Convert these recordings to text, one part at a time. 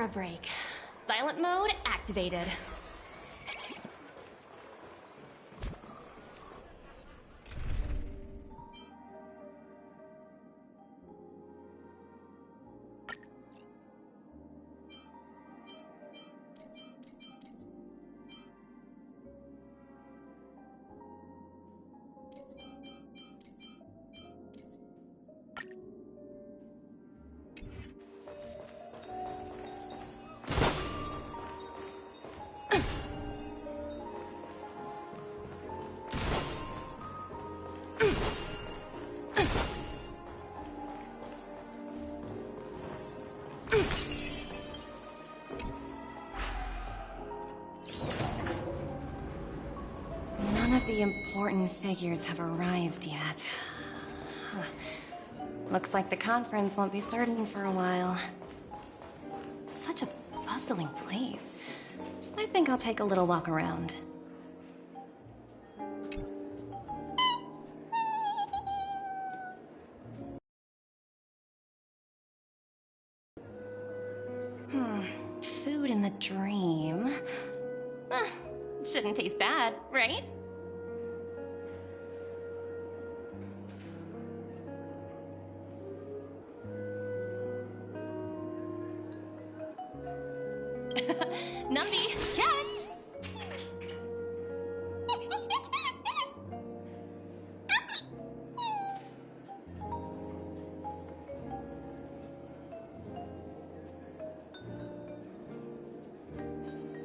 for a break. Silent mode activated. None of the important figures have arrived yet. Huh. Looks like the conference won't be starting for a while. Such a bustling place. I think I'll take a little walk around. Food in the dream. Shouldn't taste bad, right? Numby, catch!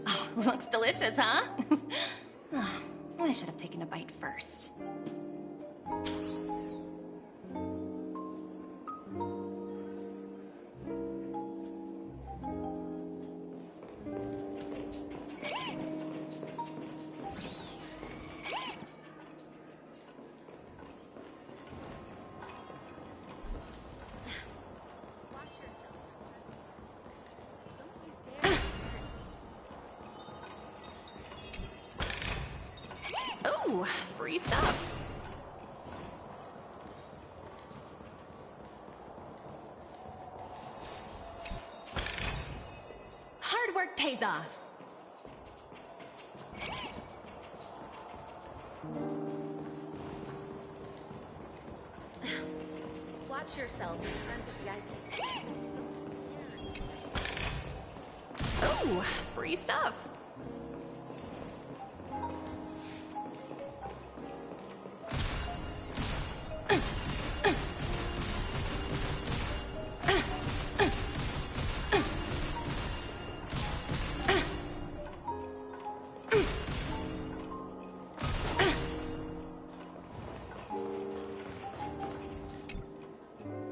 Oh, looks delicious, huh? I should have taken a bite first. Ooh, free stuff. Hard work pays off. Watch yourselves in front of the IPC. Ooh, free stuff.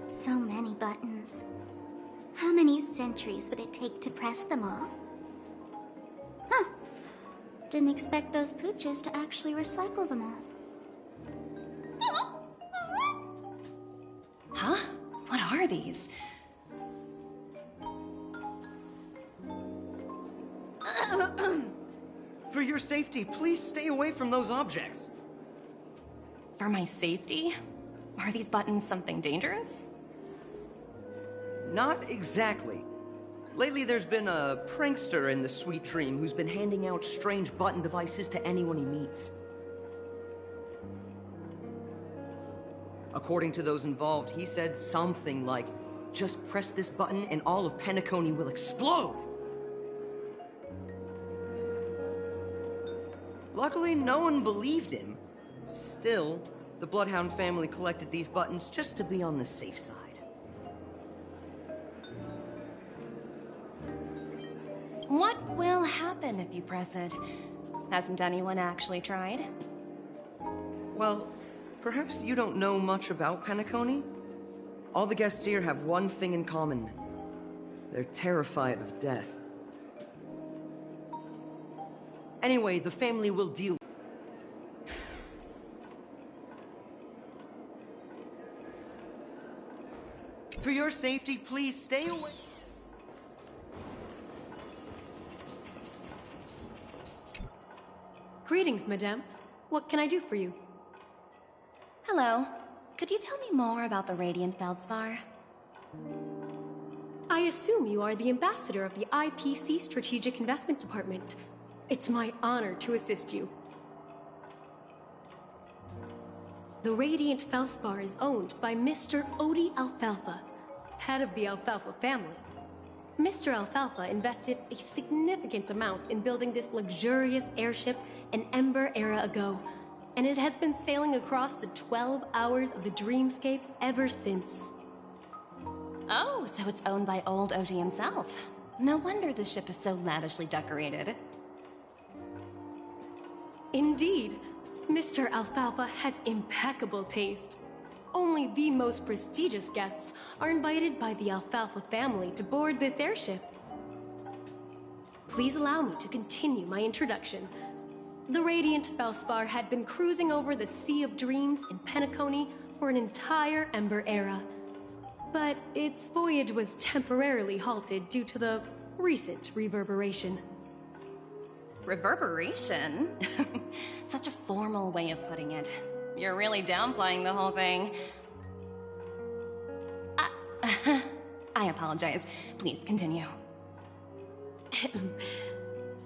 So many buttons. How many centuries would it take to press them all? Huh. Didn't expect those pooches to actually recycle them all. Huh? What are these? For your safety, please stay away from those objects. For my safety? Are these buttons something dangerous? Not exactly. Lately there's been a prankster in the Sweet Dream who's been handing out strange button devices to anyone he meets. According to those involved, he said something like, "Just press this button and all of Penacony will explode!" Luckily, no one believed him. Still, the Bloodhound family collected these buttons just to be on the safe side. What will happen if you press it? Hasn't anyone actually tried? Well, perhaps you don't know much about Penacony? All the guests here have one thing in common. They're terrified of death. Anyway, the family will deal. For your safety, please stay away. Greetings, madame. What can I do for you? Hello. Could you tell me more about the Radiant Feldspar? I assume you are the ambassador of the IPC Strategic Investment Department. It's my honor to assist you. The Radiant Felspar is owned by Mr. Odie Alfalfa, head of the Alfalfa family. Mr. Alfalfa invested a significant amount in building this luxurious airship an Ember era ago, and it has been sailing across the 12 hours of the dreamscape ever since. Oh, so it's owned by old Odie himself. No wonder the ship is so lavishly decorated. Indeed, Mr. Alfalfa has impeccable taste. Only the most prestigious guests are invited by the Alfalfa family to board this airship. Please allow me to continue my introduction. The Radiant Felspar had been cruising over the Sea of Dreams in Penacony for an entire Ember era. But its voyage was temporarily halted due to the recent reverberation. Reverberation? Such a formal way of putting it. You're really downplaying the whole thing. I apologize. Please continue.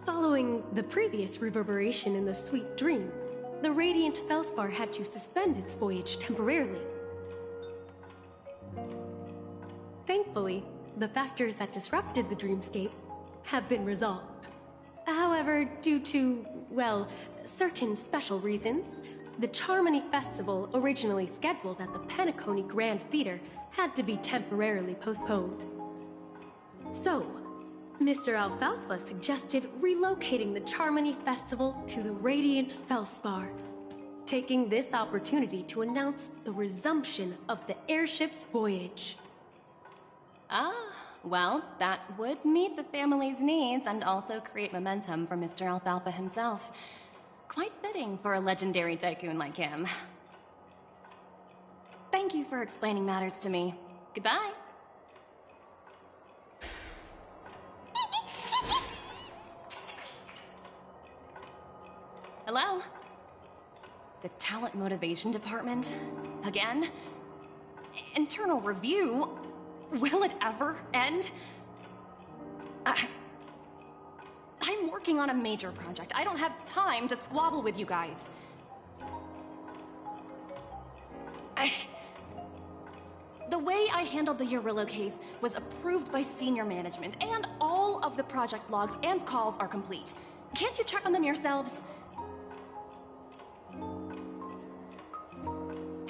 Following the previous reverberation in the Sweet Dream, the Radiant Felspar had to suspend its voyage temporarily. Thankfully, the factors that disrupted the dreamscape have been resolved. However, due to, well, certain special reasons, the Charmony Festival, originally scheduled at the Penacony Grand Theater, had to be temporarily postponed. So, Mr. Alfalfa suggested relocating the Charmony Festival to the Radiant Felspar, taking this opportunity to announce the resumption of the airship's voyage. Ah, well, that would meet the family's needs and also create momentum for Mr. Alfalfa himself. Quite fitting for a legendary tycoon like him. Thank you for explaining matters to me. Goodbye. Hello? The Talent Motivation Department? Again? Internal review? Will it ever end? I'm working on a major project. I don't have time to squabble with you guys. The way I handled the Urillo case was approved by senior management, and all of the project logs and calls are complete. Can't you check on them yourselves?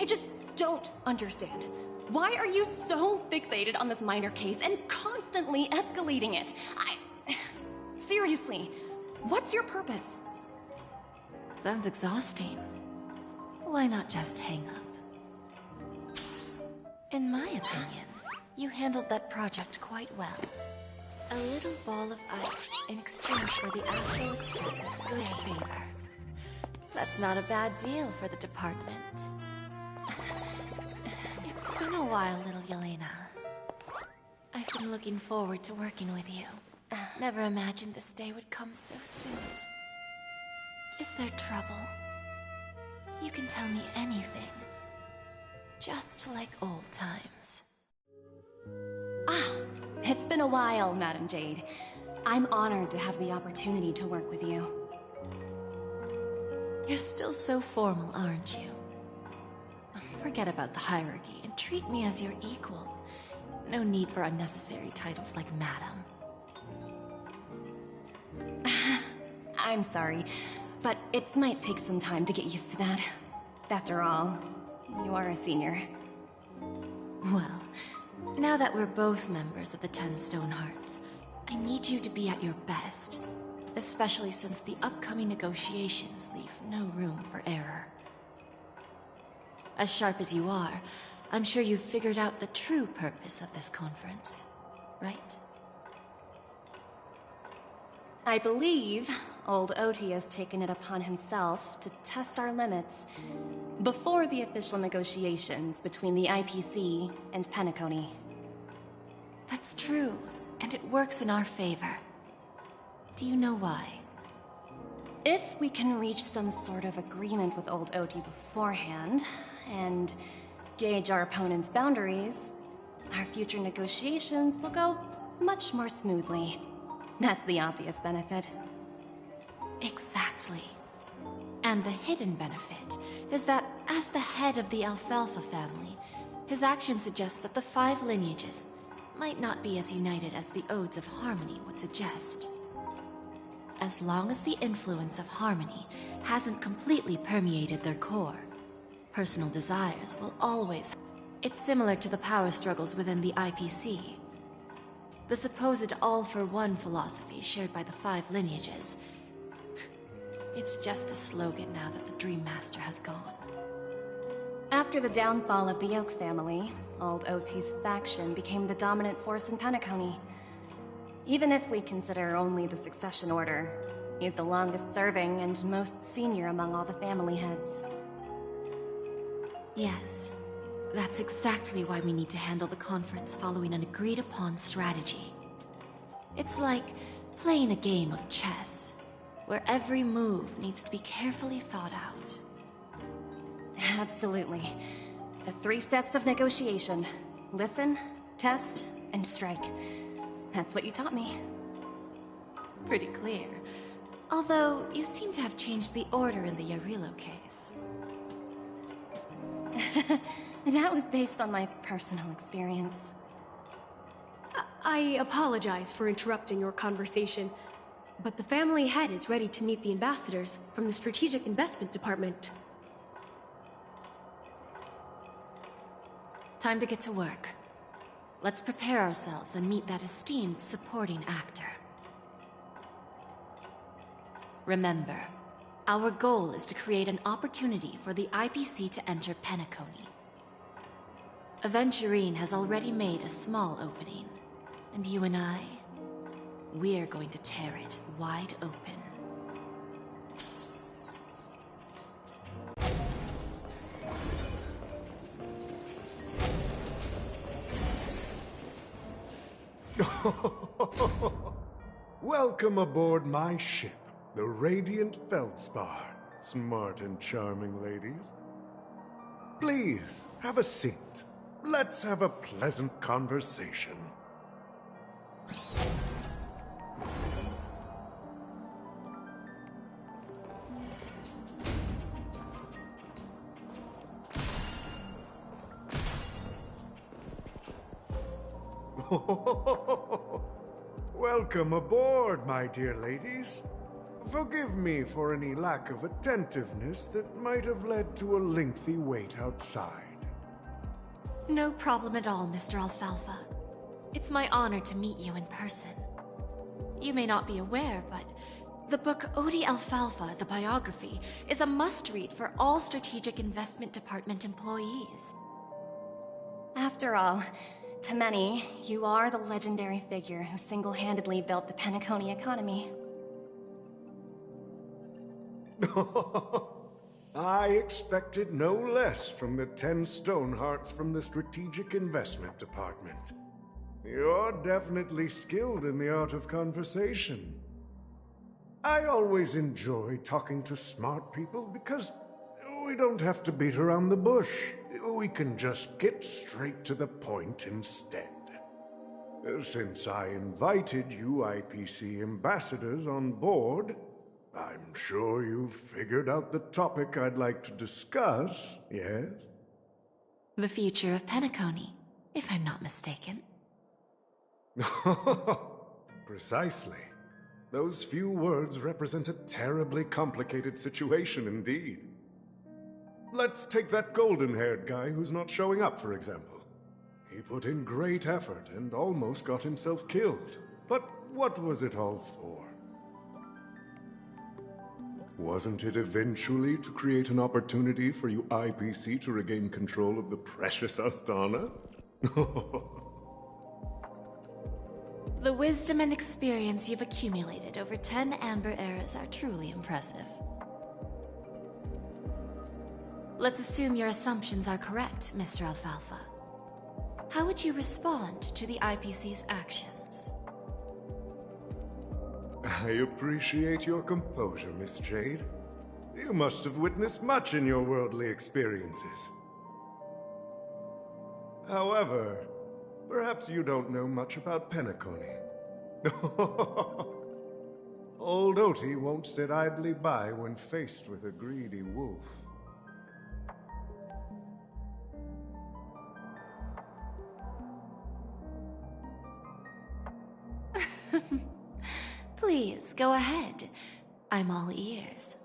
I just don't understand. Why are you so fixated on this minor case and constantly escalating it? Seriously, what's your purpose? Sounds exhausting. Why not just hang up? In my opinion, you handled that project quite well. A little ball of ice in exchange for the Astral Express's good favor. That's not a bad deal for the department. It's been a while, little Yelena. I've been looking forward to working with you. Never imagined this day would come so soon. Is there trouble? You can tell me anything. Just like old times. It's been a while, Madam Jade. I'm honored to have the opportunity to work with you. You're still so formal, aren't you? Forget about the hierarchy and treat me as your equal. No need for unnecessary titles like Madam. I'm sorry, but it might take some time to get used to that. After all, you are a senior. Well, now that we're both members of the 10 Stone Hearts, I need you to be at your best. Especially since the upcoming negotiations leave no room for error. As sharp as you are, I'm sure you've figured out the true purpose of this conference, right? I believe old Odie has taken it upon himself to test our limits before the official negotiations between the IPC and Penacony. That's true, and it works in our favor. Do you know why? If we can reach some sort of agreement with old Odie beforehand, and gauge our opponent's boundaries, our future negotiations will go much more smoothly. That's the obvious benefit. Exactly. And the hidden benefit is that as the head of the Alfalfa family, his actions suggest that the 5 lineages might not be as united as the Odes of Harmony would suggest. As long as the influence of Harmony hasn't completely permeated their core, personal desires will always... It's similar to the power struggles within the IPC. The supposed all-for-one philosophy shared by the 5 lineages. It's just a slogan now that the Dream Master has gone. After the downfall of the Yoke family, Old OT's faction became the dominant force in Penacony. Even if we consider only the succession order, he's the longest serving and most senior among all the family heads. Yes, that's exactly why we need to handle the conference following an agreed-upon strategy. It's like playing a game of chess, where every move needs to be carefully thought out. Absolutely. The 3 steps of negotiation. Listen, test, and strike. That's what you taught me. Pretty clear. Although, you seem to have changed the order in the Yarilo case. That was based on my personal experience. I apologize for interrupting your conversation, but the family head is ready to meet the ambassadors from the Strategic Investment Department. Time to get to work. Let's prepare ourselves and meet that esteemed supporting actor. Remember, our goal is to create an opportunity for the IPC to enter Penacony. Aventurine has already made a small opening, and you and I, we're going to tear it wide open. Welcome aboard my ship, the Radiant Feldspar. Smart and charming ladies. Please, have a seat. Let's have a pleasant conversation. Welcome aboard, my dear ladies. Forgive me for any lack of attentiveness that might have led to a lengthy wait outside. No problem at all, Mr. Alfalfa. It's my honor to meet you in person. You may not be aware, but the book Odi Alfalfa, the biography, is a must-read for all Strategic Investment Department employees. After all, to many, you are the legendary figure who single-handedly built the Penacony economy. I expected no less from the 10 Stonehearts from the Strategic Investment Department. You're definitely skilled in the art of conversation. I always enjoy talking to smart people because we don't have to beat around the bush. We can just get straight to the point instead. Since I invited you IPC ambassadors on board, I'm sure you've figured out the topic I'd like to discuss, yes? The future of Penacony, if I'm not mistaken. Precisely. Those few words represent a terribly complicated situation indeed. Let's take that golden-haired guy who's not showing up, for example. He put in great effort and almost got himself killed. But what was it all for? Wasn't it eventually to create an opportunity for you IPC to regain control of the precious Astana? The wisdom and experience you've accumulated over 10 Amber Eras are truly impressive. Let's assume your assumptions are correct, Mr. Alfalfa. How would you respond to the IPC's actions? I appreciate your composure, Miss Jade. You must have witnessed much in your worldly experiences. However, Perhaps you don't know much about Penacony. Old Oti won't sit idly by when faced with a greedy wolf. Please, go ahead. I'm all ears.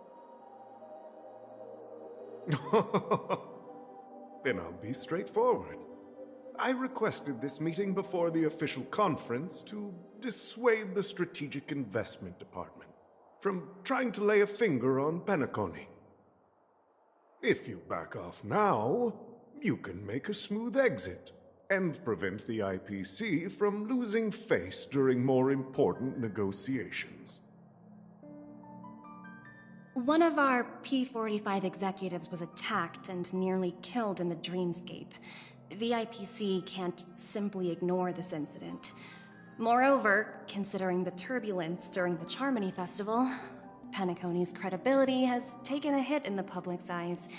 Then I'll be straightforward. I requested this meeting before the official conference to dissuade the Strategic Investment Department from trying to lay a finger on Penacony. If you back off now, you can make a smooth exit and prevent the IPC from losing face during more important negotiations. One of our P-45 executives was attacked and nearly killed in the Dreamscape. The IPC can't simply ignore this incident. Moreover, considering the turbulence during the Charmony Festival, Penacony's credibility has taken a hit in the public's eyes.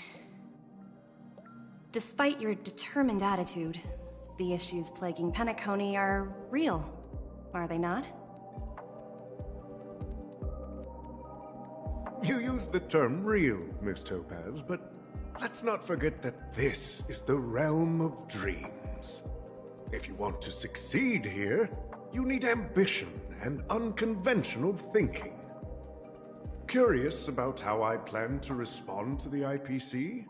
Despite your determined attitude, the issues plaguing Penacony are real, are they not? You use the term real, Miss Topaz, but let's not forget that this is the realm of dreams. If you want to succeed here, you need ambition and unconventional thinking. Curious about how I plan to respond to the IPC?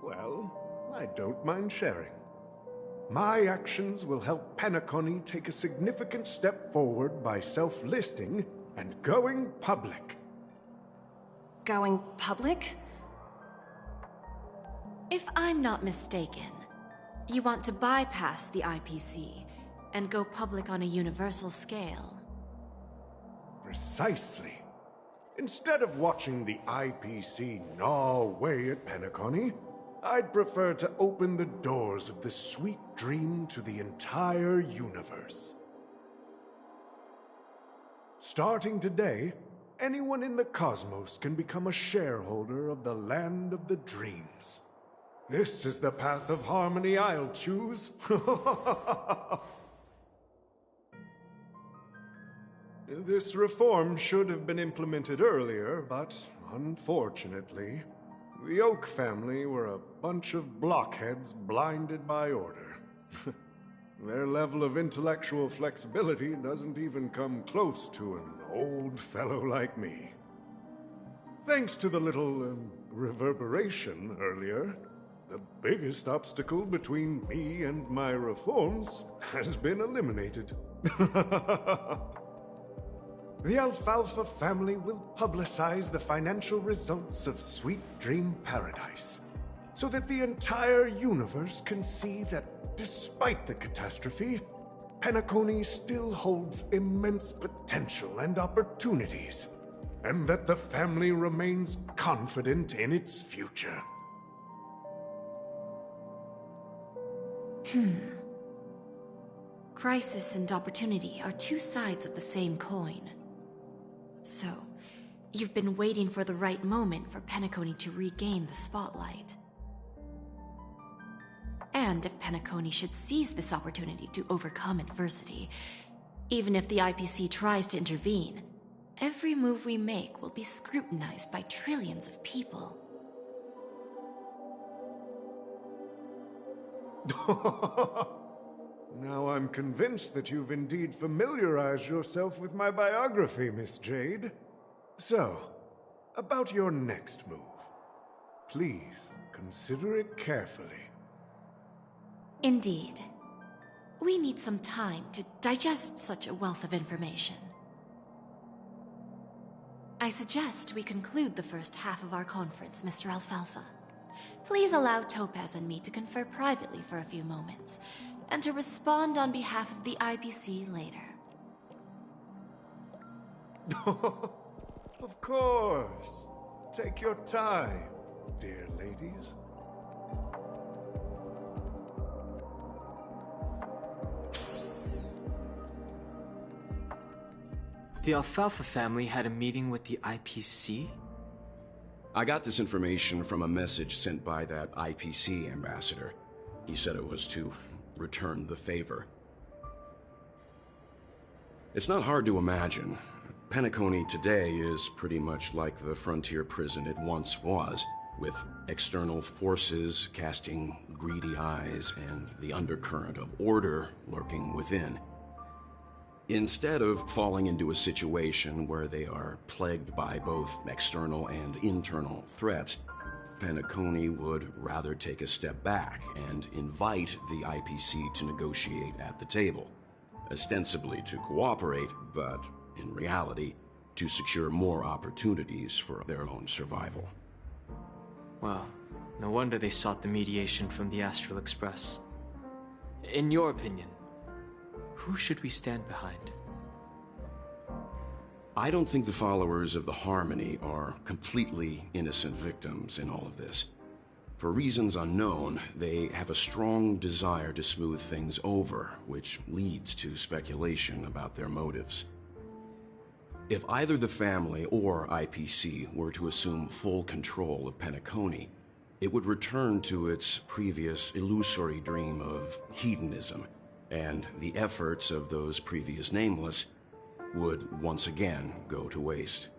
Well, I don't mind sharing. My actions will help Penacony take a significant step forward by self-listing and going public. Going public? If I'm not mistaken, you want to bypass the IPC and go public on a universal scale. Precisely. Instead of watching the IPC gnaw away at Penacony, I'd prefer to open the doors of the sweet dream to the entire universe. Starting today, anyone in the cosmos can become a shareholder of the Land of the Dreams. This is the path of harmony I'll choose. This reform should have been implemented earlier, but unfortunately, the Oak family were a bunch of blockheads blinded by order. Their level of intellectual flexibility doesn't even come close to an old fellow like me. Thanks to the little reverberation earlier, the biggest obstacle between me and my reforms has been eliminated. The Alfalfa family will publicize the financial results of Sweet Dream Paradise, so that the entire universe can see that despite the catastrophe, Penacony still holds immense potential and opportunities, and that the family remains confident in its future. Crisis and opportunity are two sides of the same coin. So, you've been waiting for the right moment for Penacony to regain the spotlight. And if Penacony should seize this opportunity to overcome adversity, even if the IPC tries to intervene, every move we make will be scrutinized by trillions of people. Now I'm convinced that you've indeed familiarized yourself with my biography, Miss Jade. So, about your next move. Please, consider it carefully. Indeed. We need some time to digest such a wealth of information. I suggest we conclude the first half of our conference, Mr. Alfalfa. Please allow Topaz and me to confer privately for a few moments, and to respond on behalf of the IPC later. Of course. Take your time, dear ladies. The Alfalfa family had a meeting with the IPC? I got this information from a message sent by that IPC ambassador. He said it was to return the favor. It's not hard to imagine. Penacony today is pretty much like the frontier prison it once was, with external forces casting greedy eyes and the undercurrent of order lurking within. Instead of falling into a situation where they are plagued by both external and internal threats, Penacony would rather take a step back and invite the IPC to negotiate at the table, ostensibly to cooperate, but in reality, to secure more opportunities for their own survival. Well, no wonder they sought the mediation from the Astral Express. In your opinion, who should we stand behind? I don't think the followers of the Harmony are completely innocent victims in all of this. For reasons unknown, they have a strong desire to smooth things over, which leads to speculation about their motives. If either the family or IPC were to assume full control of Penacony, it would return to its previous illusory dream of hedonism, and the efforts of those previous nameless would once again go to waste.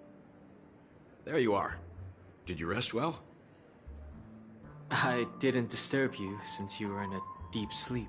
There you are. Did you rest well? I didn't disturb you since you were in a deep sleep.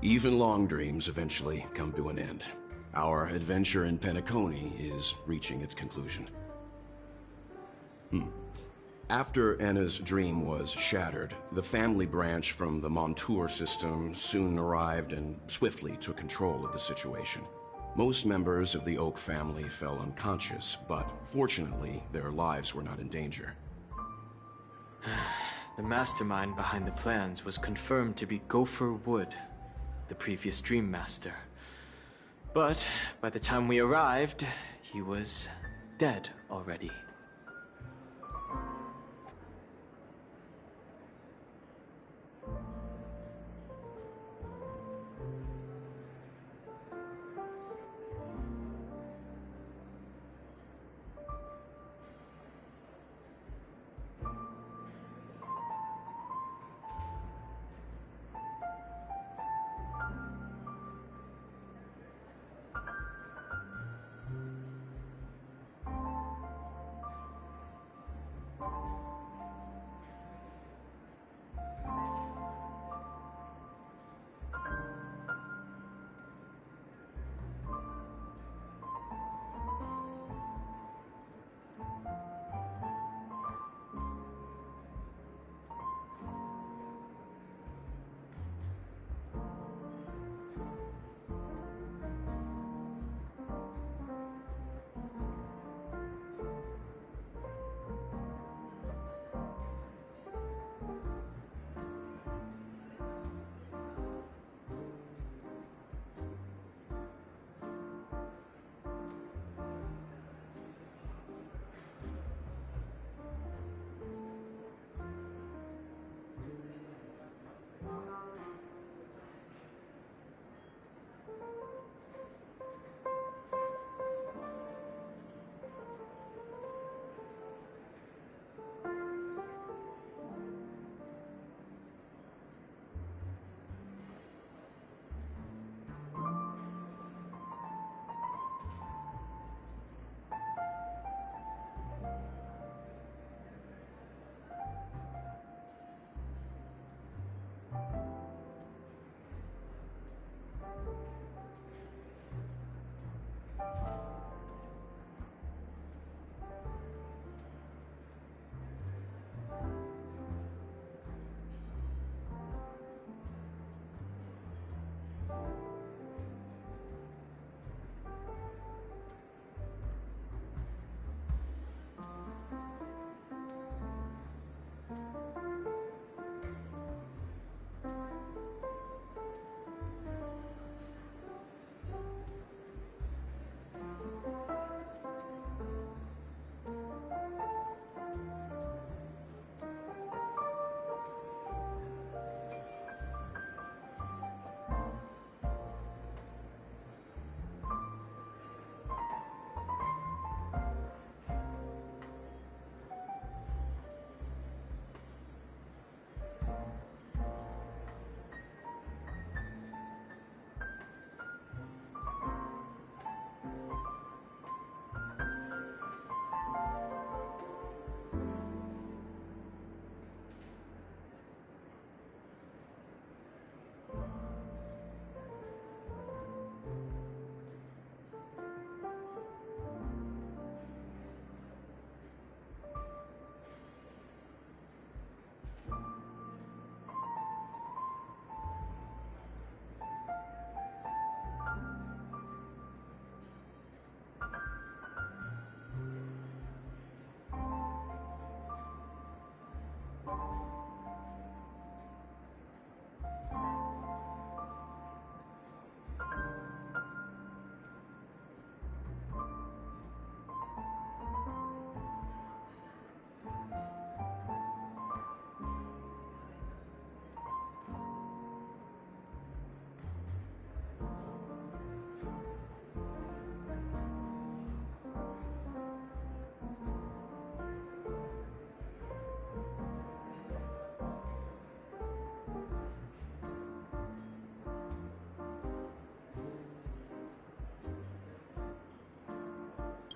Even long dreams eventually come to an end. Our adventure in Penacony is reaching its conclusion. After Enna's dream was shattered, the family branch from the Montour system soon arrived and swiftly took control of the situation. Most members of the Oak family fell unconscious, but fortunately, their lives were not in danger. The mastermind behind the plans was confirmed to be Gopher Wood, the previous Dream Master. But by the time we arrived, he was dead already.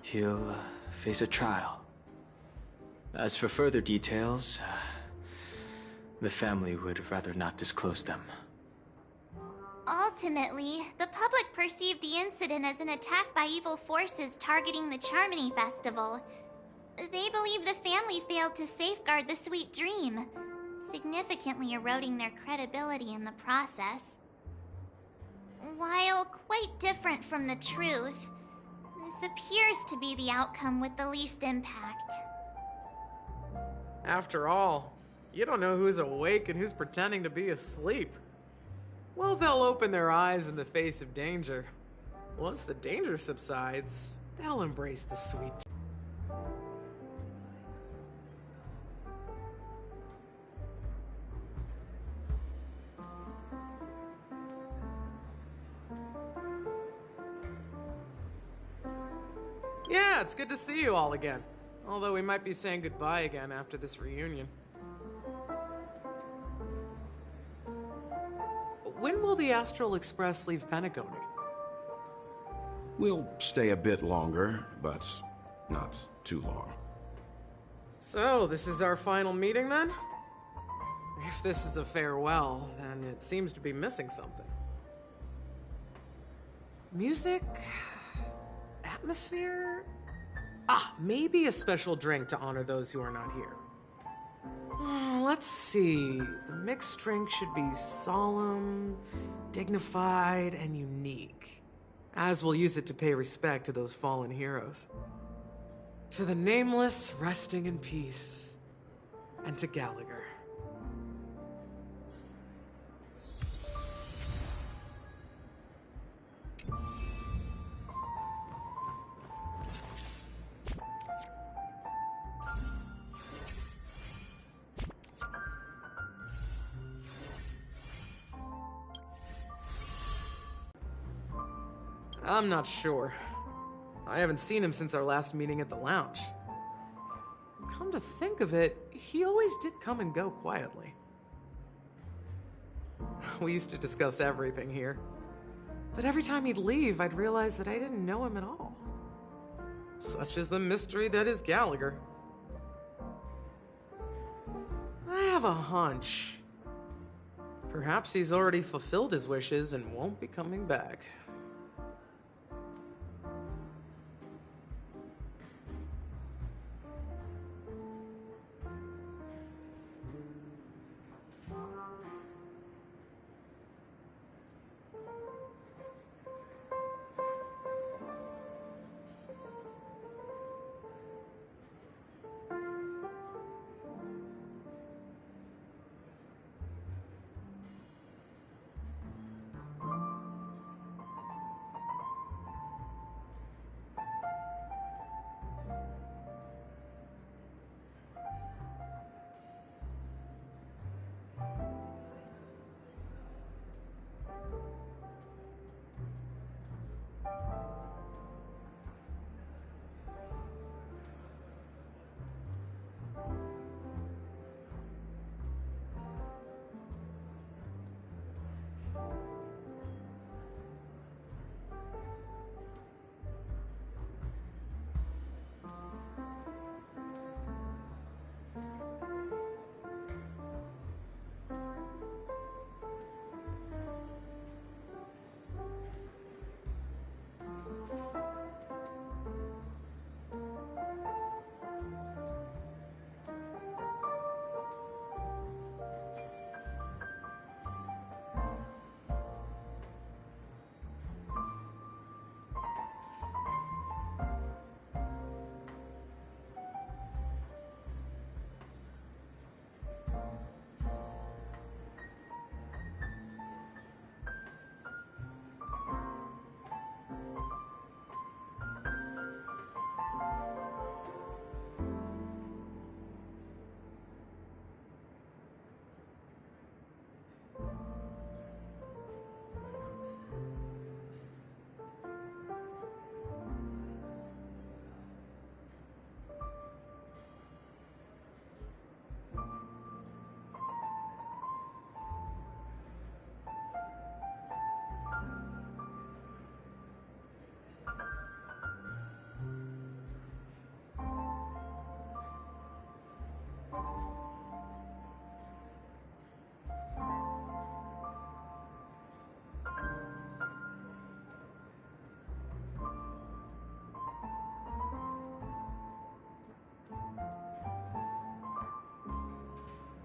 He'll face a trial. As for further details, the family would rather not disclose them. Ultimately, the public perceived the incident as an attack by evil forces targeting the Charmony Festival. They believe the family failed to safeguard the sweet dream, significantly eroding their credibility in the process. While quite different from the truth, this appears to be the outcome with the least impact. After all, you don't know who's awake and who's pretending to be asleep. Well, they'll open their eyes in the face of danger. Once the danger subsides, they'll embrace the sweet. Yeah, it's good to see you all again. Although we might be saying goodbye again after this reunion. When will the Astral Express leave Penacony? We'll stay a bit longer, but not too long. So, this is our final meeting then? If this is a farewell, then it seems to be missing something. Music? Atmosphere? Maybe a special drink to honor those who are not here. Let's see. The mixed drink should be solemn, dignified, and unique, as we'll use it to pay respect to those fallen heroes. To the Nameless, resting in peace, and to Gallagher. I'm not sure. I haven't seen him since our last meeting at the lounge. Come to think of it, he always did come and go quietly. We used to discuss everything here. But every time he'd leave, I'd realize that I didn't know him at all. Such is the mystery that is Gallagher. I have a hunch. Perhaps he's already fulfilled his wishes and won't be coming back.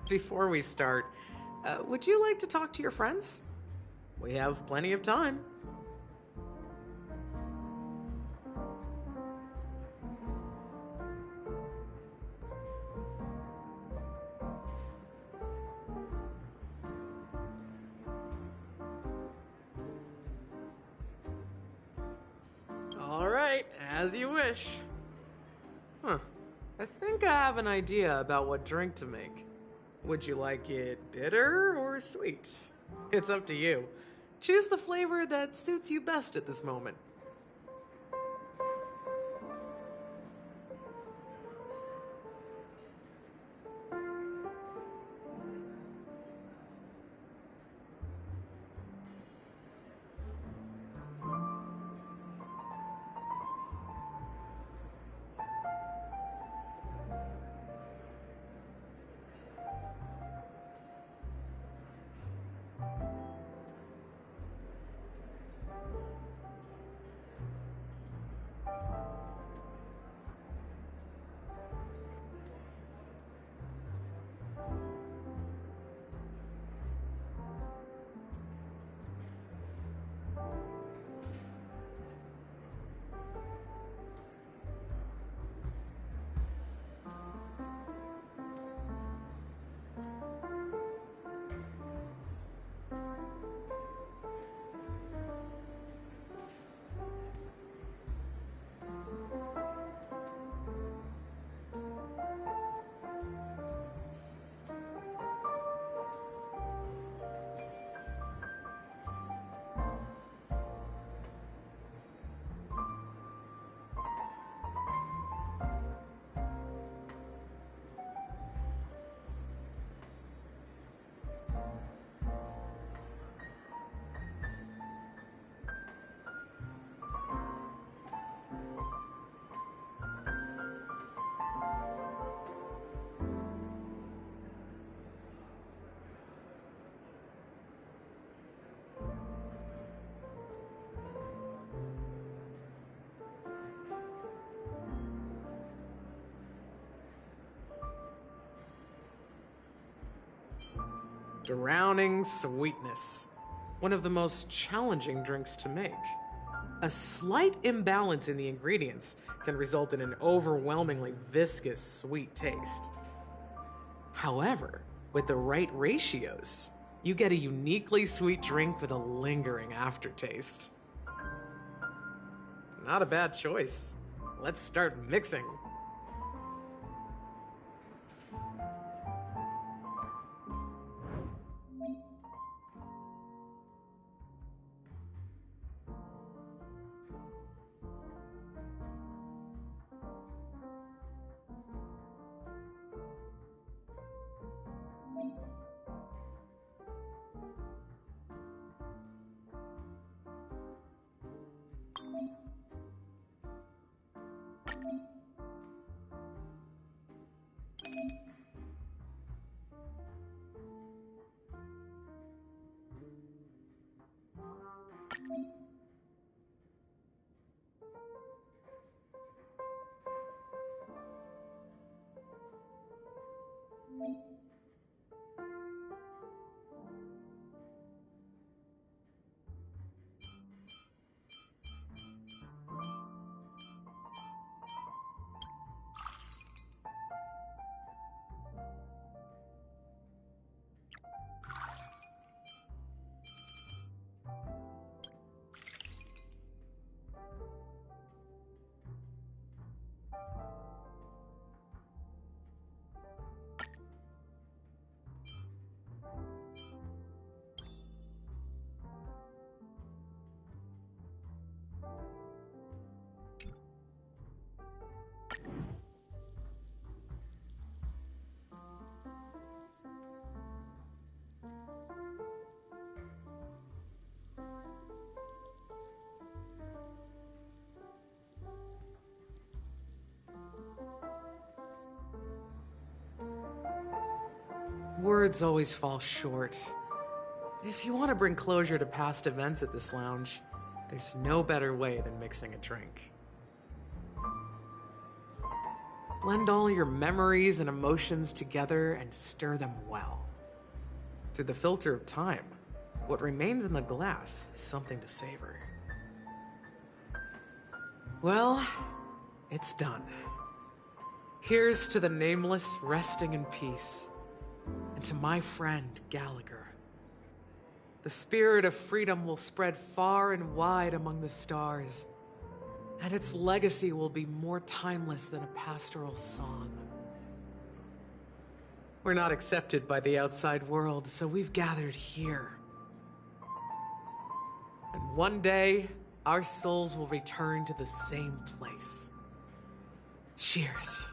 Before we start, would you like to talk to your friends? We have plenty of time. All right, as you wish. Huh. I think I have an idea about what drink to make. Would you like it bitter or sweet? It's up to you. Choose the flavor that suits you best at this moment. Drowning sweetness. One of the most challenging drinks to make. A slight imbalance in the ingredients can result in an overwhelmingly viscous, sweet taste. However, with the right ratios, you get a uniquely sweet drink with a lingering aftertaste. Not a bad choice. Let's start mixing. Words always fall short. If you want to bring closure to past events at this lounge, there's no better way than mixing a drink. Blend all your memories and emotions together and stir them well. Through the filter of time, what remains in the glass is something to savor. Well, it's done. Here's to the Nameless resting in peace, and to my friend Gallagher. The spirit of freedom will spread far and wide among the stars, and its legacy will be more timeless than a pastoral song. We're not accepted by the outside world, so we've gathered here. And one day, our souls will return to the same place. Cheers.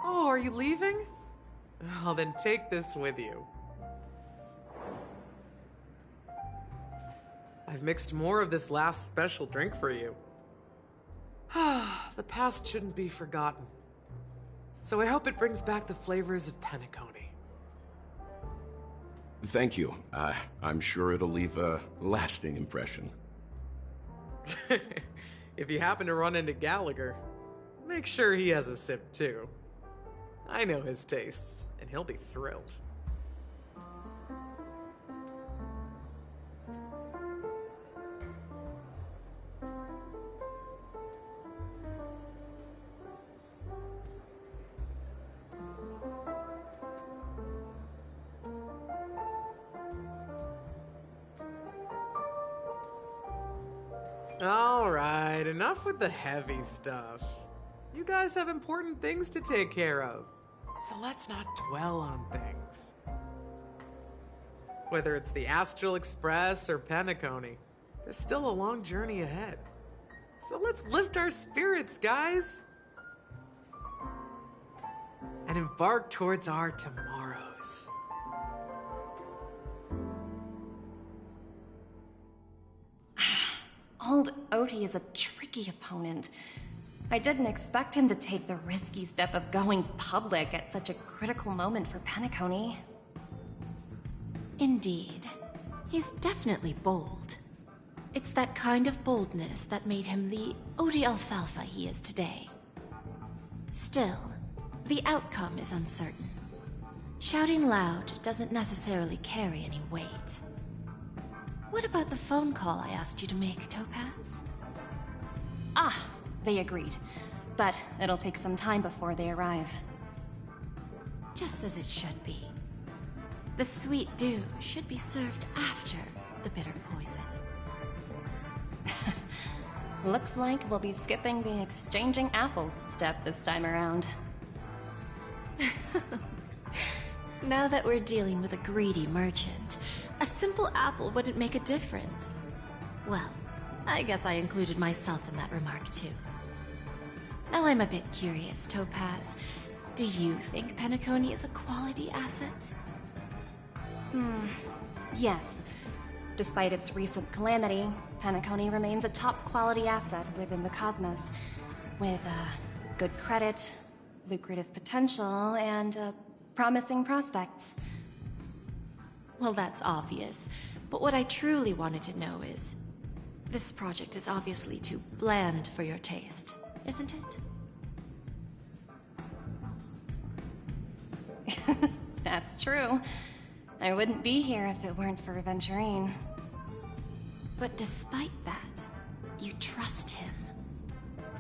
Oh, are you leaving? Oh, then take this with you. I've mixed more of this last special drink for you. The past shouldn't be forgotten. So I hope it brings back the flavors of Penacony. Thank you. I'm sure it'll leave a lasting impression. If you happen to run into Gallagher, make sure he has a sip too. I know his tastes, and he'll be thrilled. All right, enough with the heavy stuff. You guys have important things to take care of, so let's not dwell on things. Whether it's the Astral Express or Penacony, there's still a long journey ahead. So let's lift our spirits, guys! And embark towards our tomorrows. Old Oti is a tricky opponent. I didn't expect him to take the risky step of going public at such a critical moment for Penacony. Indeed. He's definitely bold. It's that kind of boldness that made him the Oti Alfalfa he is today. Still, the outcome is uncertain. Shouting loud doesn't necessarily carry any weight. What about the phone call I asked you to make, Topaz? Ah, they agreed. But it'll take some time before they arrive. Just as it should be. The sweet dew should be served after the bitter poison. Looks like we'll be skipping the exchanging apples step this time around. Now that we're dealing with a greedy merchant, a simple apple wouldn't make a difference. Well, I guess I included myself in that remark too. Now I'm a bit curious, Topaz. Do you think Penacony is a quality asset? Yes. Despite its recent calamity, Penacony remains a top-quality asset within the cosmos, with good credit, lucrative potential, and promising prospects. Well, that's obvious, but what I truly wanted to know is, this project is obviously too bland for your taste, isn't it? That's true. I wouldn't be here if it weren't for Aventurine. But despite that, you trust him.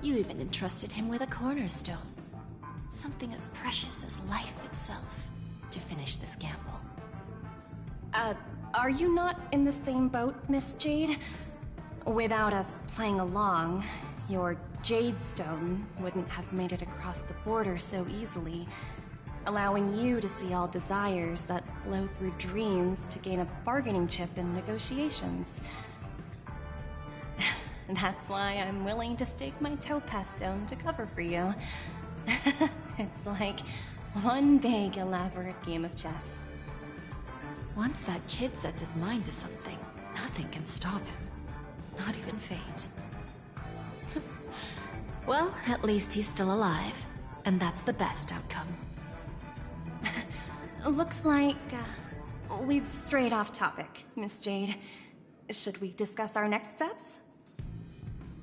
You even entrusted him with a cornerstone. Something as precious as life itself, to finish this gamble. Are you not in the same boat, Miss Jade? Without us playing along, your Jade Stone wouldn't have made it across the border so easily, allowing you to see all desires that flow through dreams to gain a bargaining chip in negotiations. That's why I'm willing to stake my Topaz Stone to cover for you. It's like one big, elaborate game of chess. Once that kid sets his mind to something, nothing can stop him. Not even fate. Well, at least he's still alive, and that's the best outcome. Looks like we've strayed off topic, Miss Jade. Should we discuss our next steps?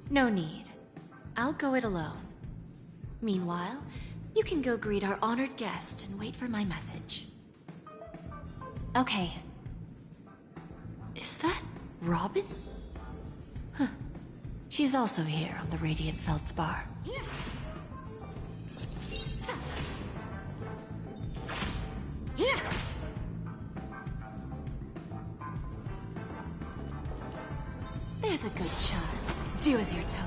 No need. I'll go it alone. Meanwhile, you can go greet our honored guest and wait for my message. Okay. Is that Robin? Huh. She's also here on the Radiant Feldspar. There's a good child. Do as you're told.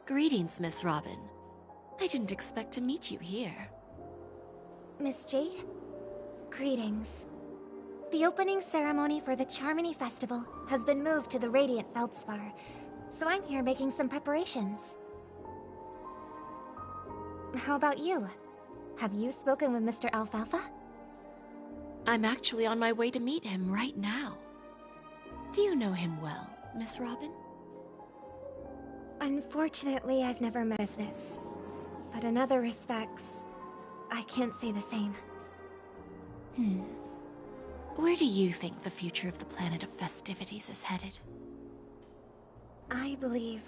Greetings, Miss Robin. I didn't expect to meet you here. Miss Jade? Greetings. The opening ceremony for the Charmony Festival has been moved to the Radiant Feldspar, so I'm here making some preparations. How about you? Have you spoken with Mr. Alfalfa? I'm actually on my way to meet him right now. Do you know him well, Miss Robin? Unfortunately, I've never met business. But in other respects, I can't say the same. Where do you think the future of the planet of festivities is headed? I believe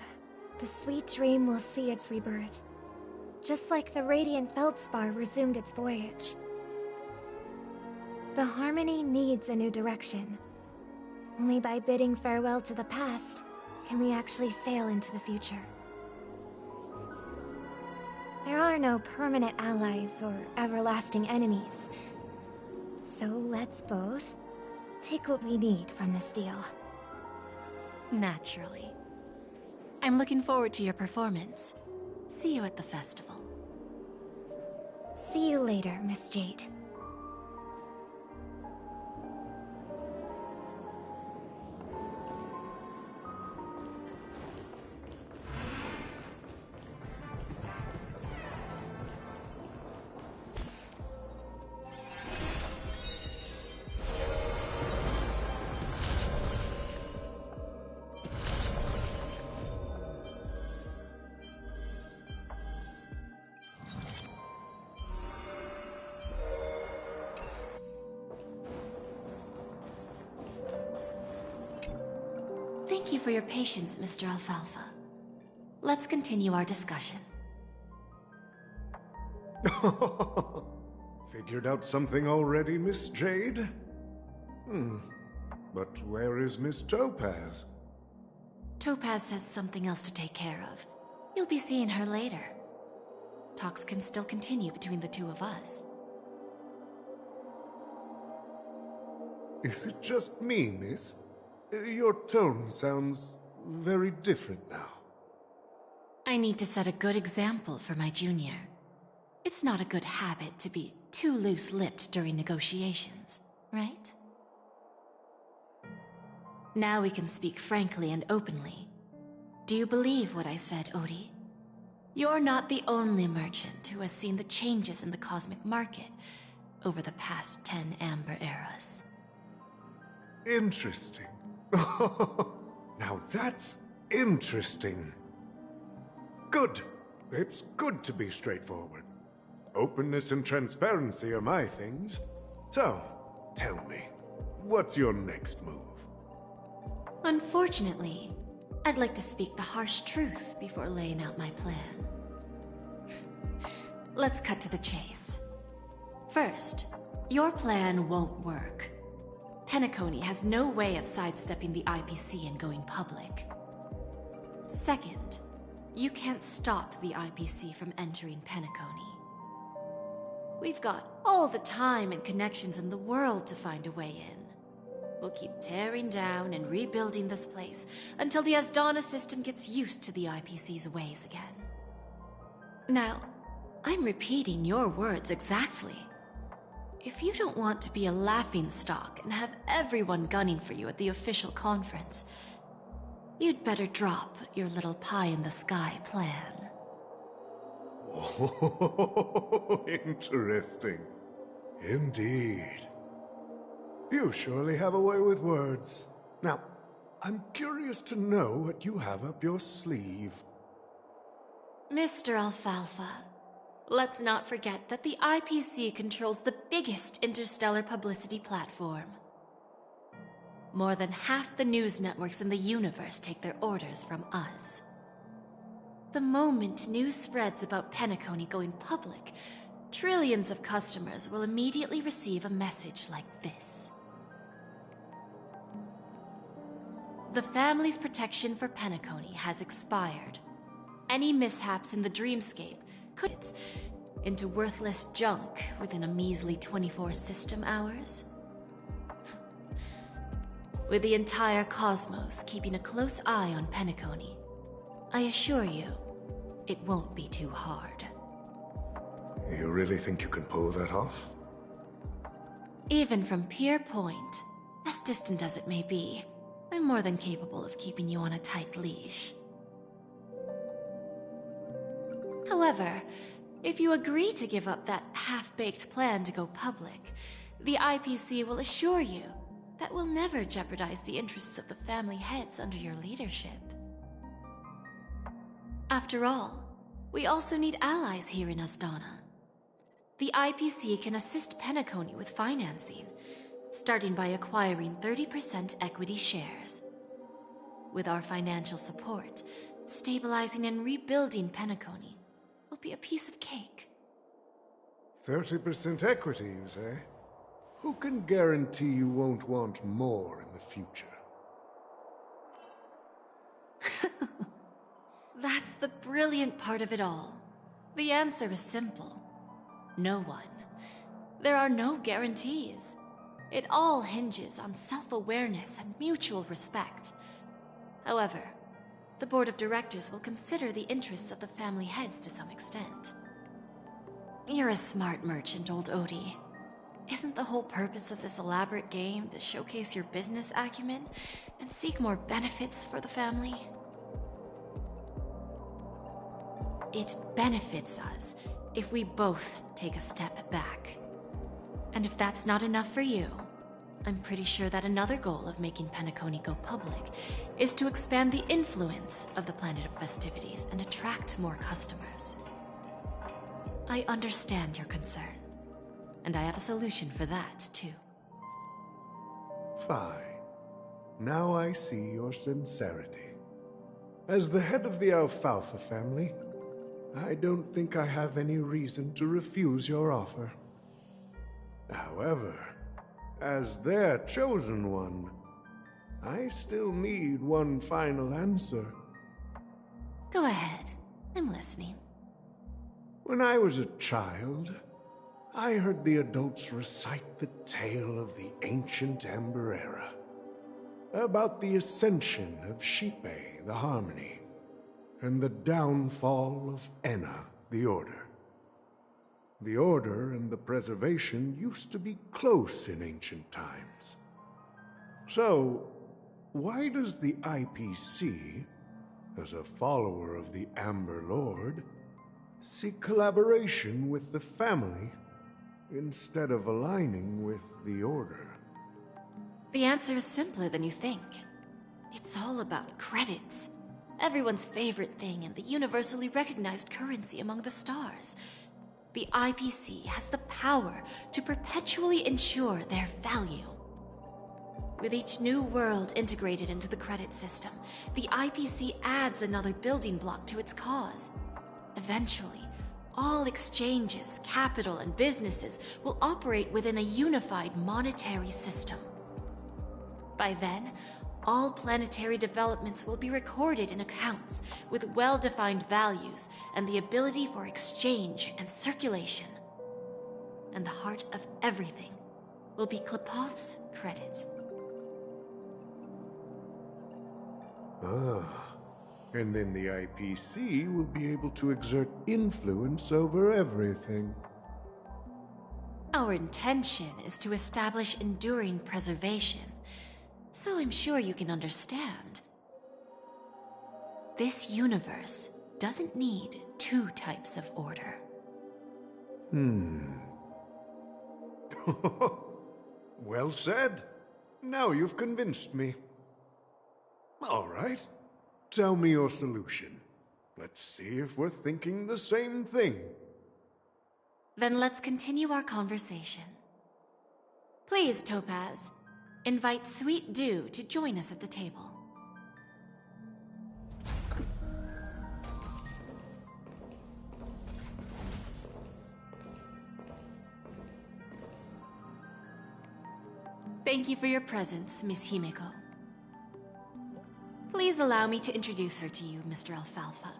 the sweet dream will see its rebirth, just like the Radiant Feldspar resumed its voyage. The Harmony needs a new direction. Only by bidding farewell to the past can we actually sail into the future. There are no permanent allies or everlasting enemies. So let's both take what we need from this deal. Naturally. I'm looking forward to your performance. See you at the festival. See you later, Miss Jade. Thank you for your patience, Mr. Alfalfa. Let's continue our discussion. Figured out something already, Miss Jade? But where is Miss Topaz? Topaz has something else to take care of. You'll be seeing her later. Talks can still continue between the two of us. Is it just me, miss? Your tone sounds very different now. I need to set a good example for my junior. It's not a good habit to be too loose-lipped during negotiations, right? Now we can speak frankly and openly. Do you believe what I said, Odie? You're not the only merchant who has seen the changes in the cosmic market over the past 10 Amber Eras. Interesting. Now that's interesting. Good. It's good to be straightforward. Openness and transparency are my things. So, tell me, what's your next move? Unfortunately, I'd like to speak the harsh truth before laying out my plan. Let's cut to the chase. First, your plan won't work. Penacony has no way of sidestepping the IPC and going public. Second, you can't stop the IPC from entering Penacony. We've got all the time and connections in the world to find a way in. We'll keep tearing down and rebuilding this place until the Asdana system gets used to the IPC's ways again. Now, I'm repeating your words exactly. If you don't want to be a laughingstock and have everyone gunning for you at the official conference, you'd better drop your little pie-in-the-sky plan. Oh, interesting. Indeed. You surely have a way with words. Now, I'm curious to know what you have up your sleeve. Mr. Alfalfa, let's not forget that the IPC controls the biggest interstellar publicity platform. More than half the news networks in the universe take their orders from us. The moment news spreads about Penacony going public, trillions of customers will immediately receive a message like this. The family's protection for Penacony has expired. Any mishaps in the dreamscape could into worthless junk within a measly 24 system hours. With the entire cosmos keeping a close eye on Penacony, I assure you, it won't be too hard. You really think you can pull that off? Even from Pier Point, as distant as it may be, I'm more than capable of keeping you on a tight leash. However, if you agree to give up that half-baked plan to go public, the IPC will assure you that we'll never jeopardize the interests of the family heads under your leadership. After all, we also need allies here in Asdana. The IPC can assist Penacony with financing, starting by acquiring 30% equity shares. With our financial support, stabilizing and rebuilding Penacony will be a piece of cake. 30% equity, you say? Who can guarantee you won't want more in the future? That's the brilliant part of it all. The answer is simple. No one. There are no guarantees. It all hinges on self-awareness and mutual respect. However, the board of directors will consider the interests of the family heads to some extent. You're a smart merchant, old Odie. Isn't the whole purpose of this elaborate game to showcase your business acumen and seek more benefits for the family? It benefits us if we both take a step back. And if that's not enough for you, I'm pretty sure that another goal of making Penacony go public is to expand the influence of the Planet of Festivities and attract more customers. I understand your concern, and I have a solution for that, too. Fine. Now I see your sincerity. As the head of the Alfalfa family, I don't think I have any reason to refuse your offer. However, as their chosen one, I still need one final answer. Go ahead. I'm listening. When I was a child, I heard the adults recite the tale of the ancient Amber Era, about the ascension of Xipe, the Harmony, and the downfall of Enna, the Order. The Order and the Preservation used to be close in ancient times. So, why does the IPC, as a follower of the Amber Lord, seek collaboration with the family instead of aligning with the Order? The answer is simpler than you think. It's all about credits. Everyone's favorite thing and the universally recognized currency among the stars. The IPC has the power to perpetually ensure their value. With each new world integrated into the credit system, the IPC adds another building block to its cause. Eventually, all exchanges, capital, and businesses will operate within a unified monetary system. By then, all planetary developments will be recorded in accounts with well-defined values and the ability for exchange and circulation. And the heart of everything will be Qlipoth's credit. And then the IPC will be able to exert influence over everything. Our intention is to establish enduring preservation, so I'm sure you can understand. This universe doesn't need two types of order. Well said. Now you've convinced me. All right. Tell me your solution. Let's see if we're thinking the same thing. Then let's continue our conversation. Please, Topaz, invite Sweet Dew to join us at the table. Thank you for your presence, Miss Himeko. Please allow me to introduce her to you, Mr. Alfalfa.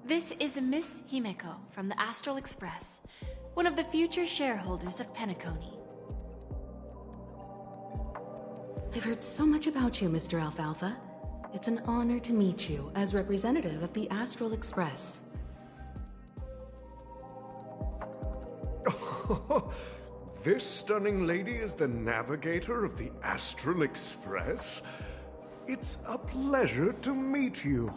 This is Miss Himeko from the Astral Express, one of the future shareholders of Penacony. I've heard so much about you, Mr. Alfalfa. It's an honor to meet you as representative of the Astral Express. This stunning lady is the navigator of the Astral Express? It's a pleasure to meet you.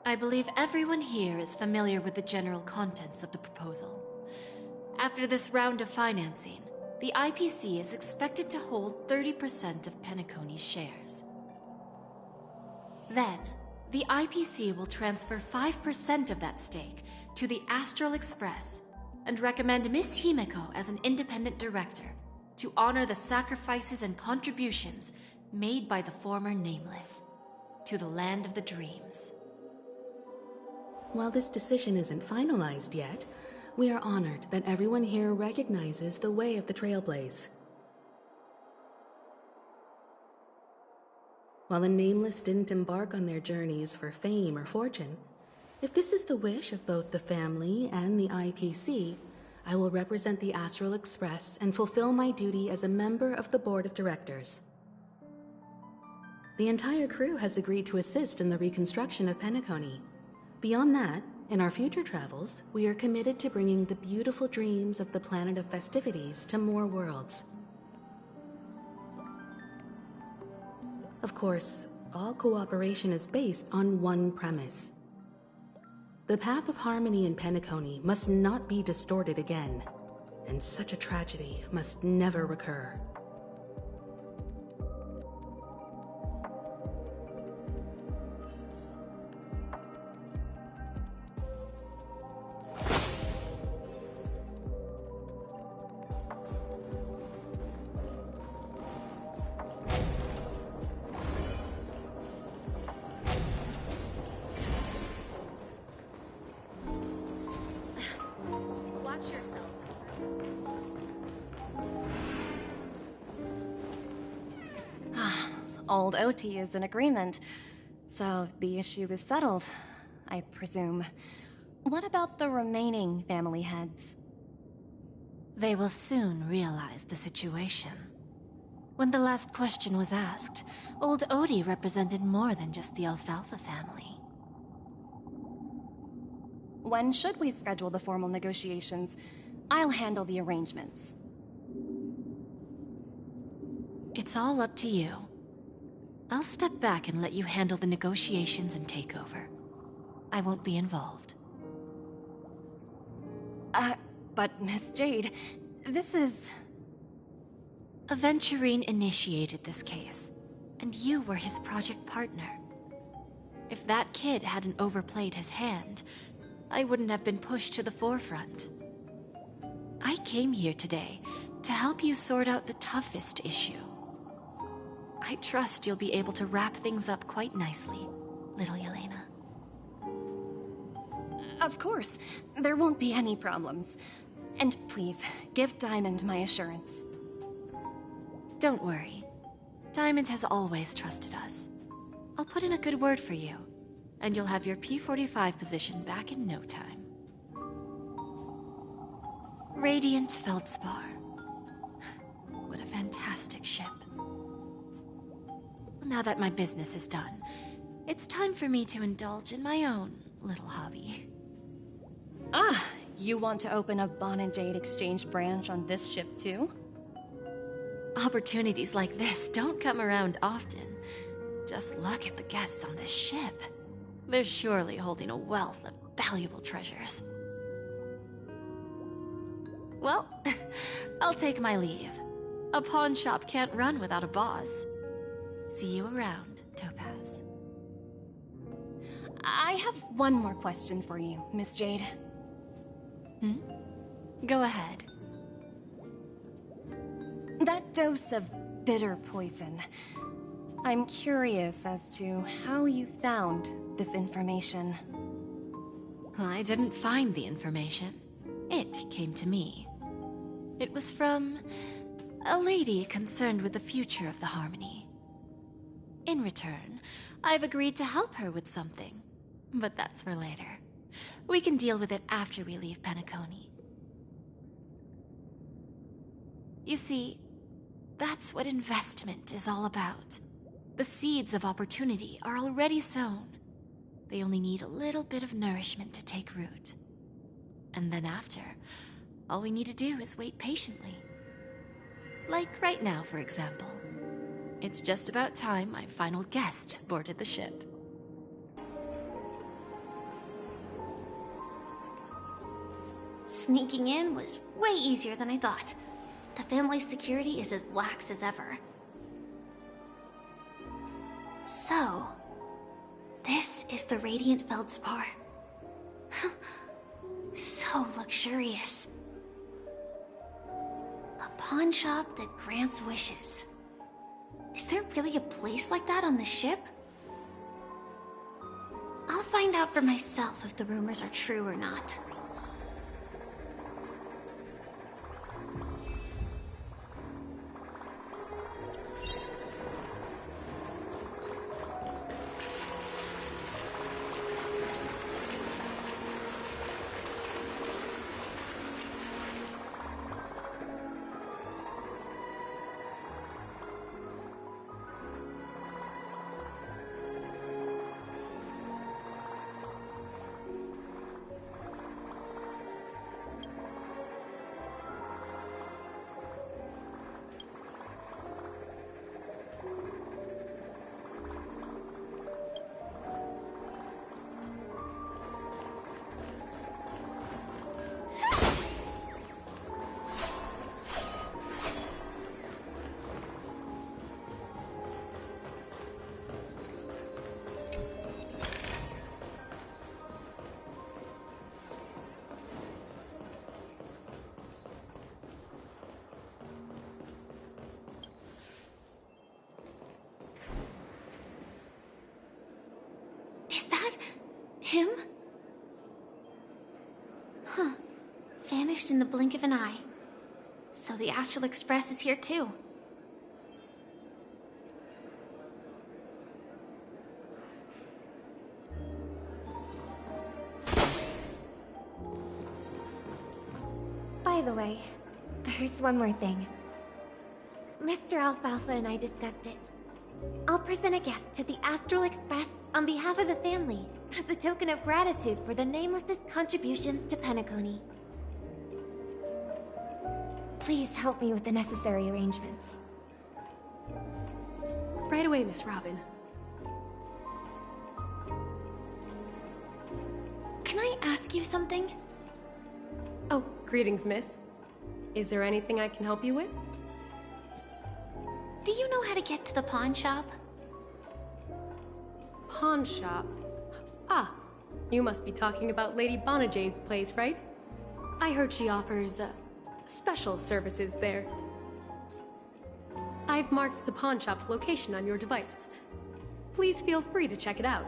I believe everyone here is familiar with the general contents of the proposal. After this round of financing, the IPC is expected to hold 30% of Penacony's shares. Then, the IPC will transfer 5% of that stake to the Astral Express and recommend Miss Himeko as an independent director to honor the sacrifices and contributions made by the former Nameless to the Land of the Dreams. While this decision isn't finalized yet, we are honored that everyone here recognizes the way of the Trailblaze. While the Nameless didn't embark on their journeys for fame or fortune, if this is the wish of both the family and the IPC, I will represent the Astral Express and fulfill my duty as a member of the Board of Directors. The entire crew has agreed to assist in the reconstruction of Penacony. Beyond that, in our future travels, we are committed to bringing the beautiful dreams of the Planet of Festivities to more worlds. Of course, all cooperation is based on one premise. The path of harmony in Penacony must not be distorted again, and such a tragedy must never recur. Watch yourselves. Old OT is in agreement, so the issue is settled, I presume. What about the remaining family heads? They will soon realize the situation. When the last question was asked, old Odie represented more than just the Alfalfa family. When should we schedule the formal negotiations? I'll handle the arrangements. It's all up to you. I'll step back and let you handle the negotiations and takeover. I won't be involved. But Miss Jade, this is... Aventurine initiated this case, and you were his project partner. If that kid hadn't overplayed his hand, I wouldn't have been pushed to the forefront. I came here today to help you sort out the toughest issue. I trust you'll be able to wrap things up quite nicely, little Yelena. Of course, there won't be any problems. And please, give Diamond my assurance. Don't worry. Diamond has always trusted us. I'll put in a good word for you, and you'll have your P-45 position back in no time. Radiant Feldspar. What a fantastic ship. Now that my business is done, it's time for me to indulge in my own little hobby. Ah, you want to open a Bon & Jade exchange branch on this ship too? Opportunities like this don't come around often. Just look at the guests on this ship. They're surely holding a wealth of valuable treasures. Well, I'll take my leave. A pawn shop can't run without a boss. See you around, Topaz. I have one more question for you, Miss Jade. Go ahead. That dose of bitter poison. I'm curious as to how you found this information. I didn't find the information. It came to me. It was from a lady concerned with the future of the Harmony. In return, I've agreed to help her with something. But that's for later. We can deal with it after we leave Penacony. You see, that's what investment is all about. The seeds of opportunity are already sown. They only need a little bit of nourishment to take root. And then after, all we need to do is wait patiently. Like right now, for example. It's just about time my final guest boarded the ship. Sneaking in was way easier than I thought. The family's security is as lax as ever. So, this is the Radiant Feldspar. So luxurious. A pawn shop that grants wishes. Is there really a place like that on the ship? I'll find out for myself if the rumors are true or not. Him? Huh. Vanished in the blink of an eye. So the Astral Express is here too. By the way, there's one more thing. Mr. Alfalfa and I discussed it. I'll present a gift to the Astral Express on behalf of the family, as a token of gratitude for the Nameless's contributions to Penacony. Please help me with the necessary arrangements. Right away, Miss Robin. Can I ask you something? Oh, greetings, miss. Is there anything I can help you with? Do you know how to get to the pawn shop? Pawn shop? Ah, you must be talking about Lady Bonajade's place, right? I heard she offers, special services there. I've marked the pawn shop's location on your device. Please feel free to check it out.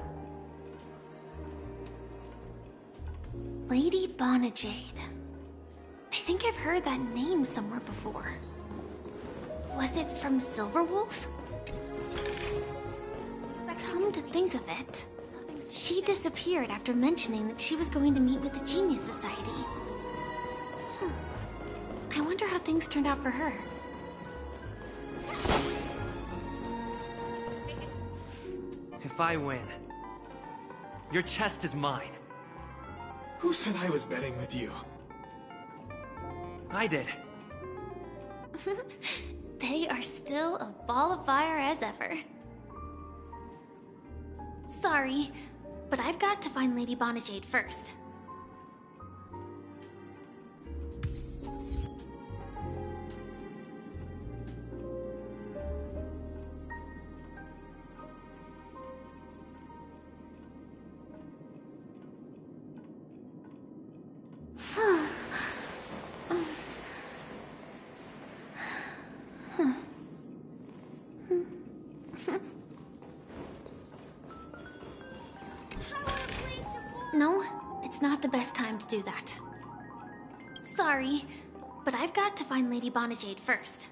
Lady Bonajade. I think I've heard that name somewhere before. Was it from Silverwolf? Come to think of it, she disappeared after mentioning that she was going to meet with the Genius Society. I wonder how things turned out for her. If I win, your chest is mine. Who said I was betting with you? I did. They are still a ball of fire as ever. Sorry, but I've got to find Lady Bonajade first. No, it's not the best time to do that. Sorry, but I've got to find Lady Bonajade first.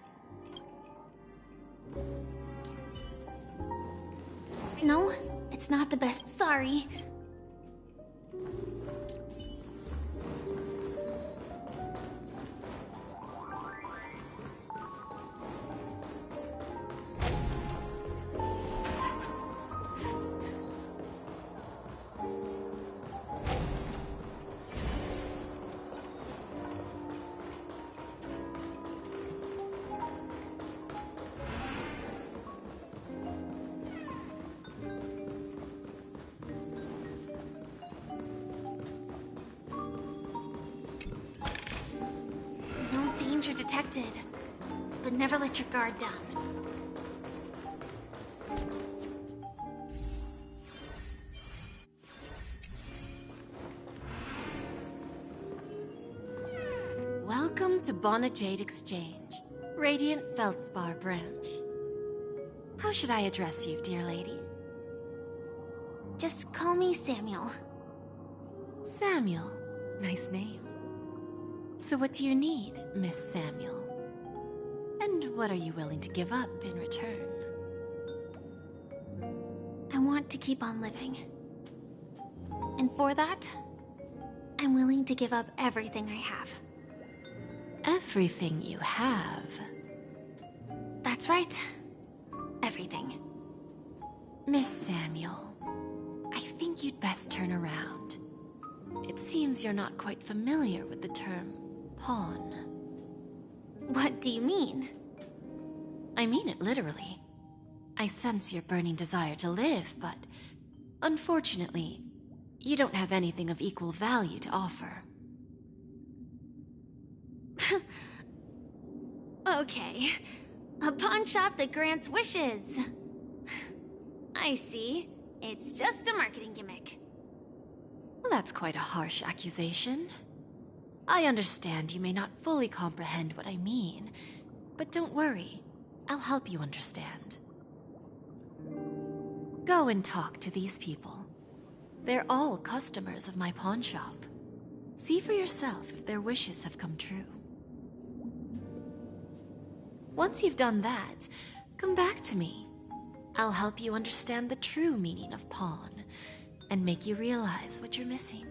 No, it's not the best. Sorry. Danger detected, but never let your guard down. Welcome to Bonajade Exchange, Radiant Feldspar branch. How should I address you, dear lady? Just call me Samuel. Samuel. Nice name. So what do you need, Miss Samuel? And what are you willing to give up in return? I want to keep on living. And for that, I'm willing to give up everything I have. Everything you have? That's right. Everything. Miss Samuel, I think you'd best turn around. It seems you're not quite familiar with the term pawn. What do you mean? I mean it literally. I sense your burning desire to live, but unfortunately, you don't have anything of equal value to offer. Okay. A pawn shop that grants wishes. I see. It's just a marketing gimmick. Well, that's quite a harsh accusation. I understand you may not fully comprehend what I mean, but don't worry. I'll help you understand. Go and talk to these people. They're all customers of my pawn shop. See for yourself if their wishes have come true. Once you've done that, come back to me. I'll help you understand the true meaning of pawn and make you realize what you're missing.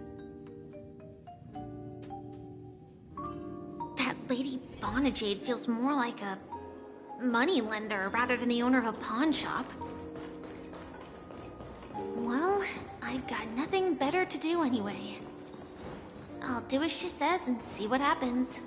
That Lady Bonajade feels more like a moneylender rather than the owner of a pawn shop. Well, I've got nothing better to do anyway. I'll do as she says and see what happens.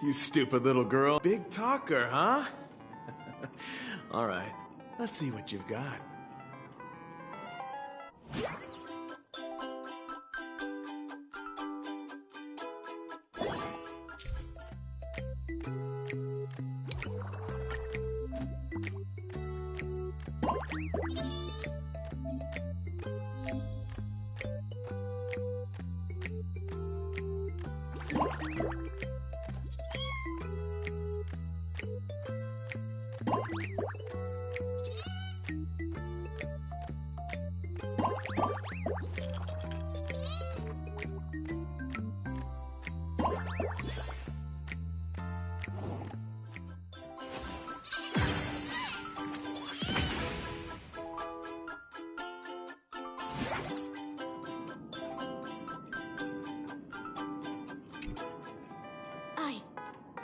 You stupid little girl. Big talker, huh? All right, let's see what you've got.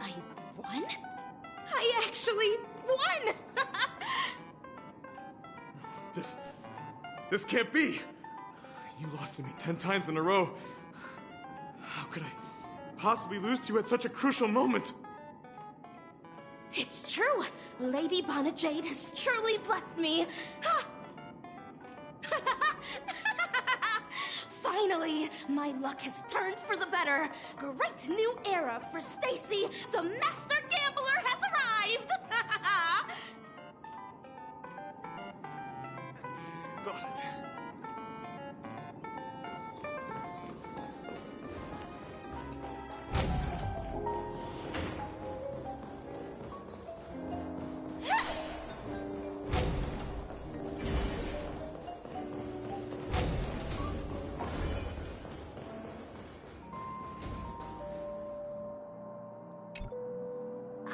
I won? I actually won! This can't be! You lost to me 10 times in a row. How could I possibly lose to you at such a crucial moment? It's true! Lady Bonnet Jade has truly blessed me! Finally, my luck has turned for the better. Great new era for Stacy. The Master Gambler has arrived. Got it.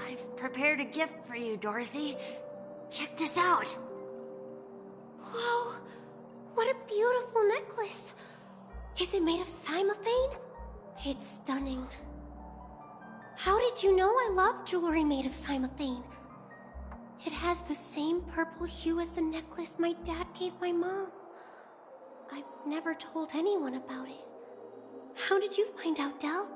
I've prepared a gift for you, Dorothy. Check this out. Whoa, what a beautiful necklace. Is it made of cymophane? It's stunning. How did you know I love jewelry made of cymophane? It has the same purple hue as the necklace my dad gave my mom. I've never told anyone about it. How did you find out, Del?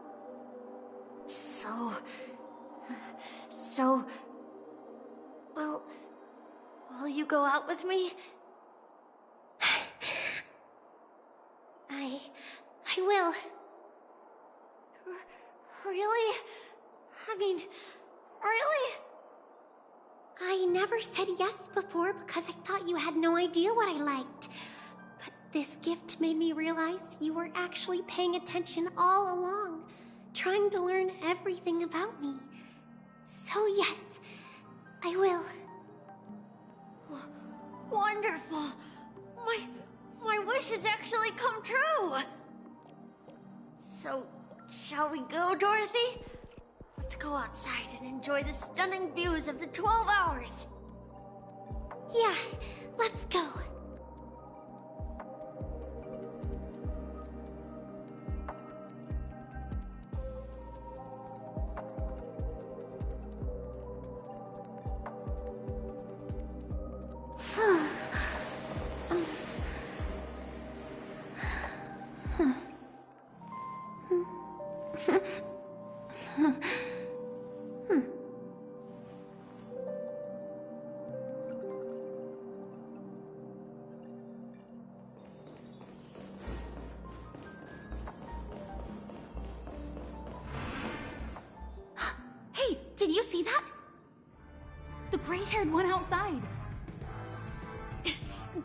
Well, will you go out with me? I will. Really? I mean, really? I never said yes before because I thought you had no idea what I liked. But this gift made me realize you were actually paying attention all along, trying to learn everything about me. So yes, I will. Wonderful! My wish has actually come true! So, shall we go, Dorothy? Let's go outside and enjoy the stunning views of the 12 hours! Yeah, let's go. Hey, did you see that? The gray-haired one outside.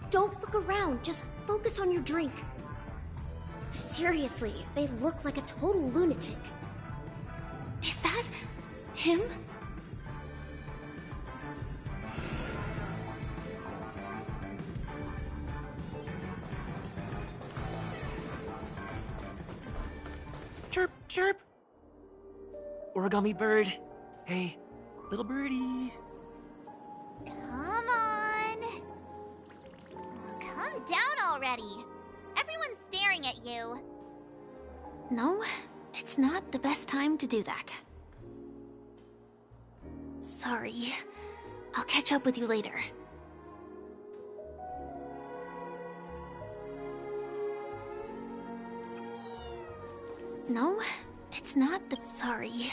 Don't look around, just focus on your drink. Seriously, they look like a total lunatic. Is that him? Chirp, chirp. Origami bird. Hey, little birdie. Come on. Calm down already. Everyone's staring at you. No, it's not the best time to do that. Sorry. I'll catch up with you later. No, it's not the... Sorry.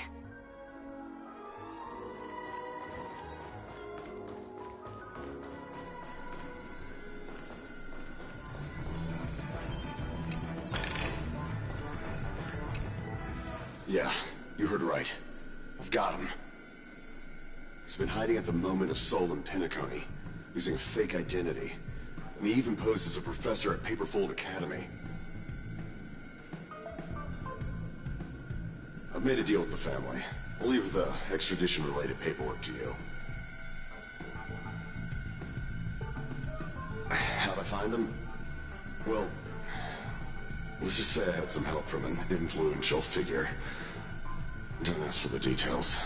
Yeah, you heard right. I've got him. He's been hiding at the Moment of Soul in Penacony, using a fake identity. And he even posed as a professor at Paperfold Academy. I've made a deal with the family. I'll leave the extradition-related paperwork to you. How'd I find them? Well, let's just say I had some help from an influential figure. Don't ask for the details.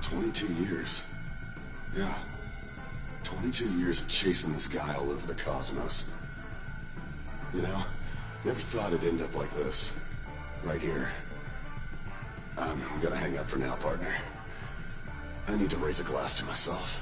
22 years. Yeah. 22 years of chasing this guy all over the cosmos. You know, never thought it'd end up like this. Right here. I'm gonna hang up for now, partner. I need to raise a glass to myself.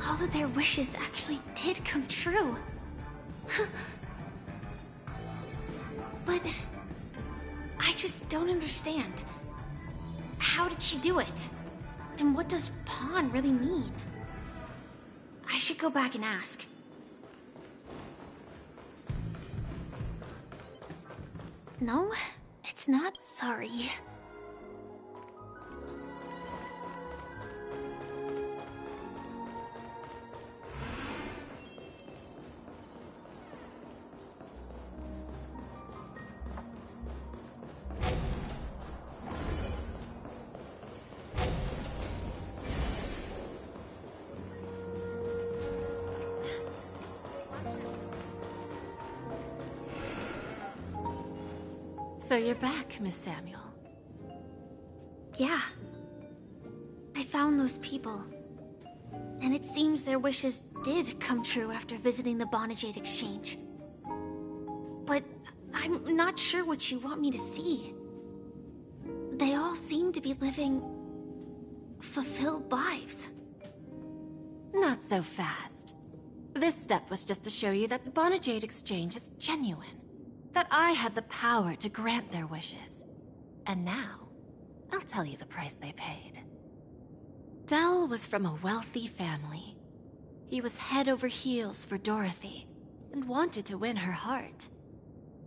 All of their wishes actually did come true. But I just don't understand. How did she do it? And what does pawn really mean? I should go back and ask. No, it's not sorry. So you're back, Miss Samuel. Yeah. I found those people. And it seems their wishes did come true after visiting the Bonajade Exchange. But I'm not sure what you want me to see. They all seem to be living fulfilled lives. Not so fast. This step was just to show you that the Bonajade Exchange is genuine. That I had the power to grant their wishes. And now, I'll tell you the price they paid. Del was from a wealthy family. He was head over heels for Dorothy, and wanted to win her heart.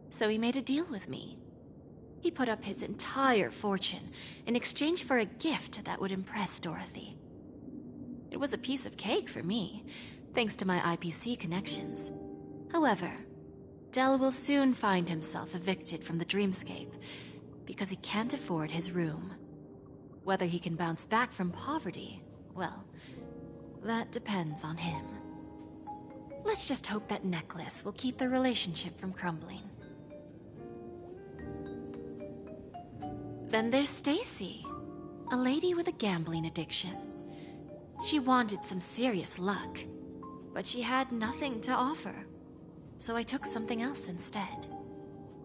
So he made a deal with me. He put up his entire fortune in exchange for a gift that would impress Dorothy. It was a piece of cake for me, thanks to my IPC connections. However, Del will soon find himself evicted from the dreamscape because he can't afford his room. Whether he can bounce back from poverty, well, that depends on him. Let's just hope that necklace will keep their relationship from crumbling. Then there's Stacy, a lady with a gambling addiction. She wanted some serious luck, but she had nothing to offer. So I took something else instead.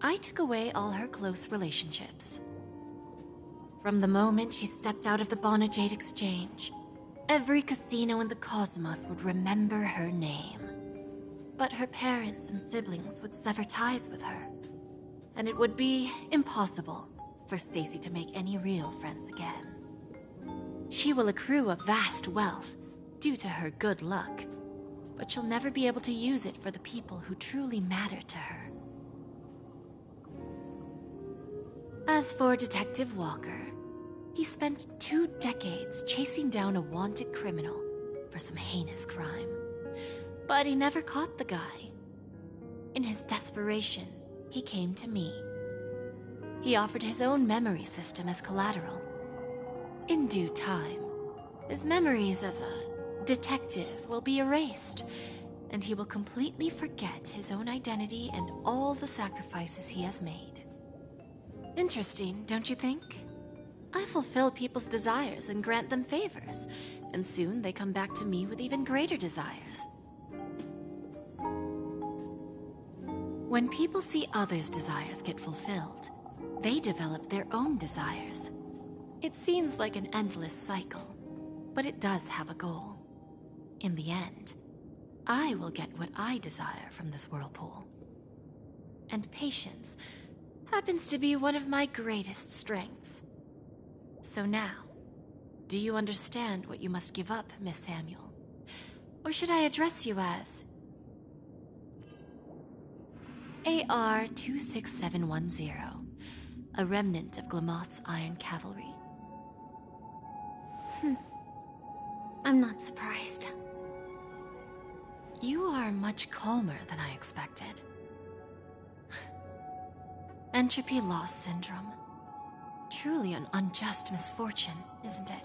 I took away all her close relationships. From the moment she stepped out of the Bonajade Exchange, every casino in the cosmos would remember her name. But her parents and siblings would sever ties with her, and it would be impossible for Stacy to make any real friends again. She will accrue a vast wealth due to her good luck, but she'll never be able to use it for the people who truly matter to her. As for Detective Walker, he spent 2 decades chasing down a wanted criminal for some heinous crime. But he never caught the guy. In his desperation, he came to me. He offered his own memory system as collateral. In due time, his memories as a detective will be erased, and he will completely forget his own identity and all the sacrifices he has made. Interesting, don't you think? I fulfill people's desires and grant them favors, and soon they come back to me with even greater desires. When people see others' desires get fulfilled, they develop their own desires. It seems like an endless cycle, but it does have a goal. In the end, I will get what I desire from this whirlpool. And patience happens to be one of my greatest strengths. So now, do you understand what you must give up, Miss Samuel? Or should I address you as AR-26710, a remnant of Glamoth's Iron Cavalry. I'm not surprised. You are much calmer than I expected. Entropy loss syndrome. Truly an unjust misfortune, isn't it?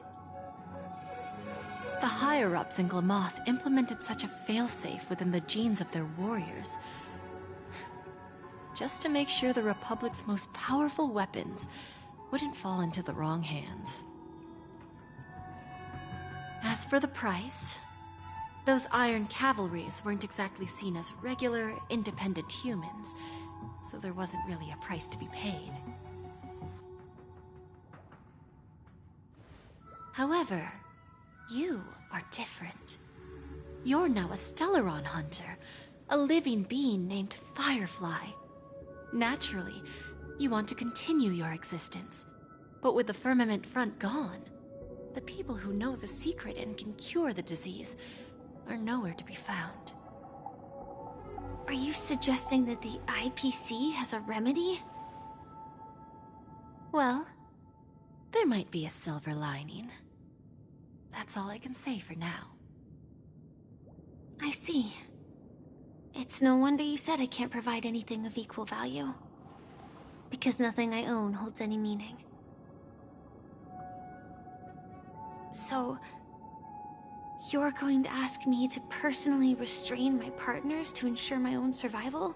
The higher-ups in Glamoth implemented such a failsafe within the genes of their warriors, just to make sure the Republic's most powerful weapons wouldn't fall into the wrong hands. As for the price, those Iron Cavalries weren't exactly seen as regular, independent humans, so there wasn't really a price to be paid. However, you are different. You're now a Stellaron hunter, a living being named Firefly. Naturally, you want to continue your existence, but with the Firmament Front gone, the people who know the secret and can cure the disease are nowhere to be found. Are you suggesting that the IPC has a remedy? Well, there might be a silver lining. That's all I can say for now. I see. It's no wonder you said I can't provide anything of equal value. Because nothing I own holds any meaning. So, you're going to ask me to personally restrain my partners to ensure my own survival?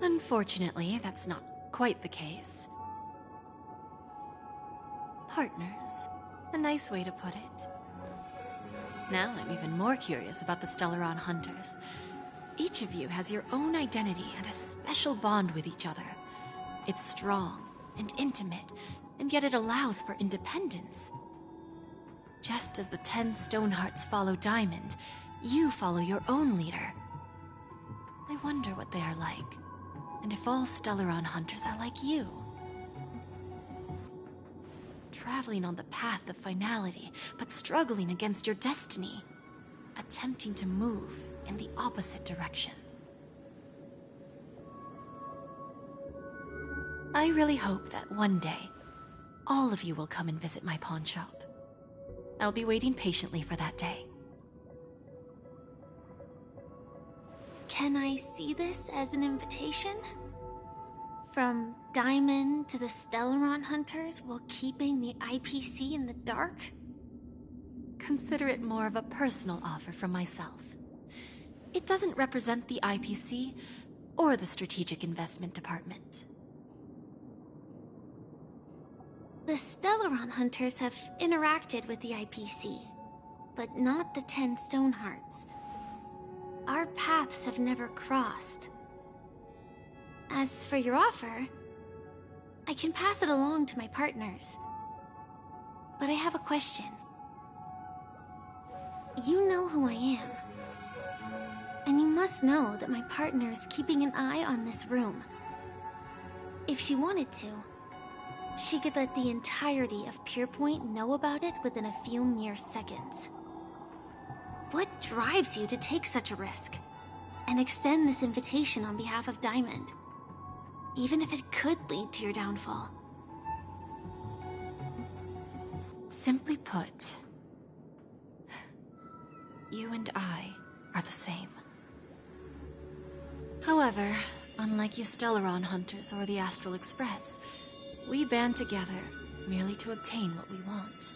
Unfortunately, that's not quite the case. Partners. A nice way to put it. Now I'm even more curious about the Stellaron Hunters. Each of you has your own identity and a special bond with each other. It's strong and intimate, and yet it allows for independence. Just as the 10 Stonehearts follow Diamond, you follow your own leader. I wonder what they are like, and if all Stellaron Hunters are like you. Traveling on the path of finality, but struggling against your destiny. Attempting to move in the opposite direction. I really hope that one day, all of you will come and visit my pawn shop. I'll be waiting patiently for that day. Can I see this as an invitation? From Diamond to the Stellaron Hunters while keeping the IPC in the dark? Consider it more of a personal offer from myself. It doesn't represent the IPC or the Strategic Investment Department. The Stellaron Hunters have interacted with the IPC, but not the 10 Stonehearts. Our paths have never crossed. As for your offer, I can pass it along to my partners. But I have a question. You know who I am. And you must know that my partner is keeping an eye on this room. If she wanted to, she could let the entirety of Pierpoint know about it within a few mere seconds. What drives you to take such a risk and extend this invitation on behalf of Diamond? Even if it could lead to your downfall. Simply put, you and I are the same. However, unlike you Stellaron Hunters or the Astral Express, we band together merely to obtain what we want.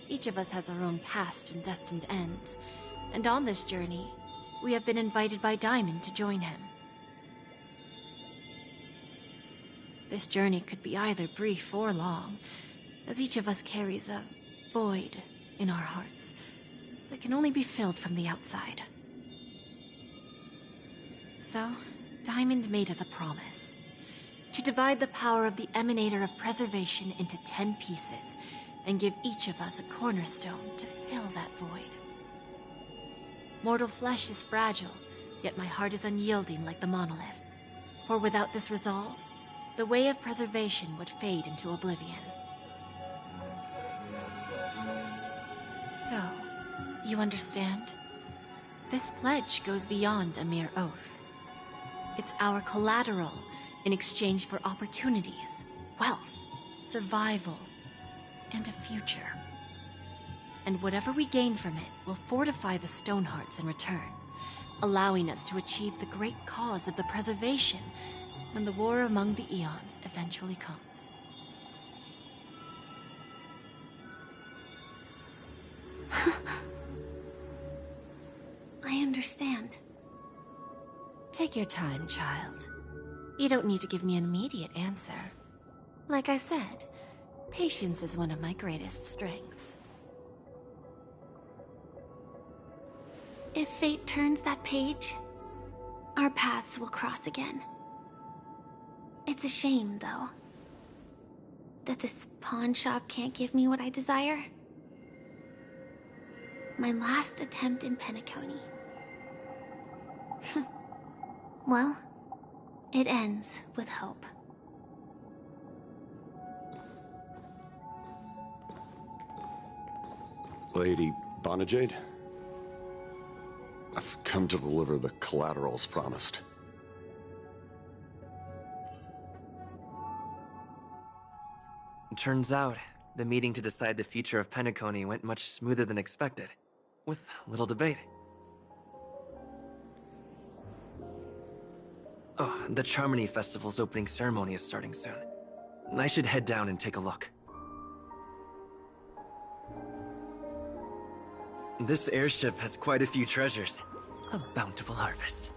Each of us has our own past and destined ends, and on this journey, we have been invited by Diamond to join him. This journey could be either brief or long, as each of us carries a void in our hearts that can only be filled from the outside. So, Diamond made us a promise to divide the power of the Emanator of Preservation into 10 pieces and give each of us a cornerstone to fill that void. Mortal flesh is fragile, yet my heart is unyielding like the monolith. For without this resolve, the way of preservation would fade into oblivion. So, you understand? This pledge goes beyond a mere oath. It's our collateral in exchange for opportunities, wealth, survival, and a future. And whatever we gain from it will fortify the Stonehearts in return, allowing us to achieve the great cause of the preservation when the war among the Eons eventually comes. I understand. Take your time, child. You don't need to give me an immediate answer. Like I said, patience is one of my greatest strengths. If fate turns that page, our paths will cross again. It's a shame, though, that this pawn shop can't give me what I desire. My last attempt in Penacony. Well, it ends with hope. Lady Bonajade? I've come to deliver the collaterals promised. Turns out, the meeting to decide the future of Penacony went much smoother than expected, with little debate. Oh, the Charmony Festival's opening ceremony is starting soon. I should head down and take a look. This airship has quite a few treasures. A bountiful harvest.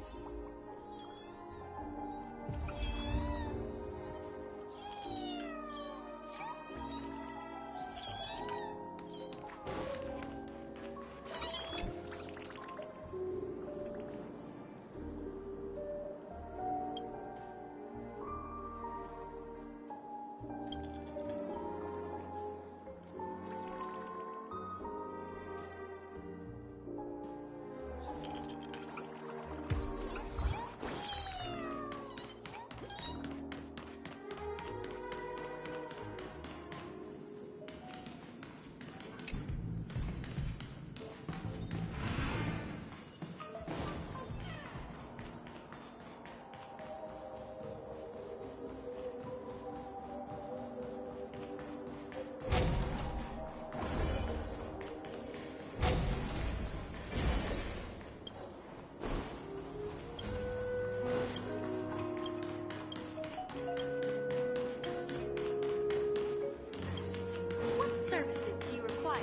Services do you require?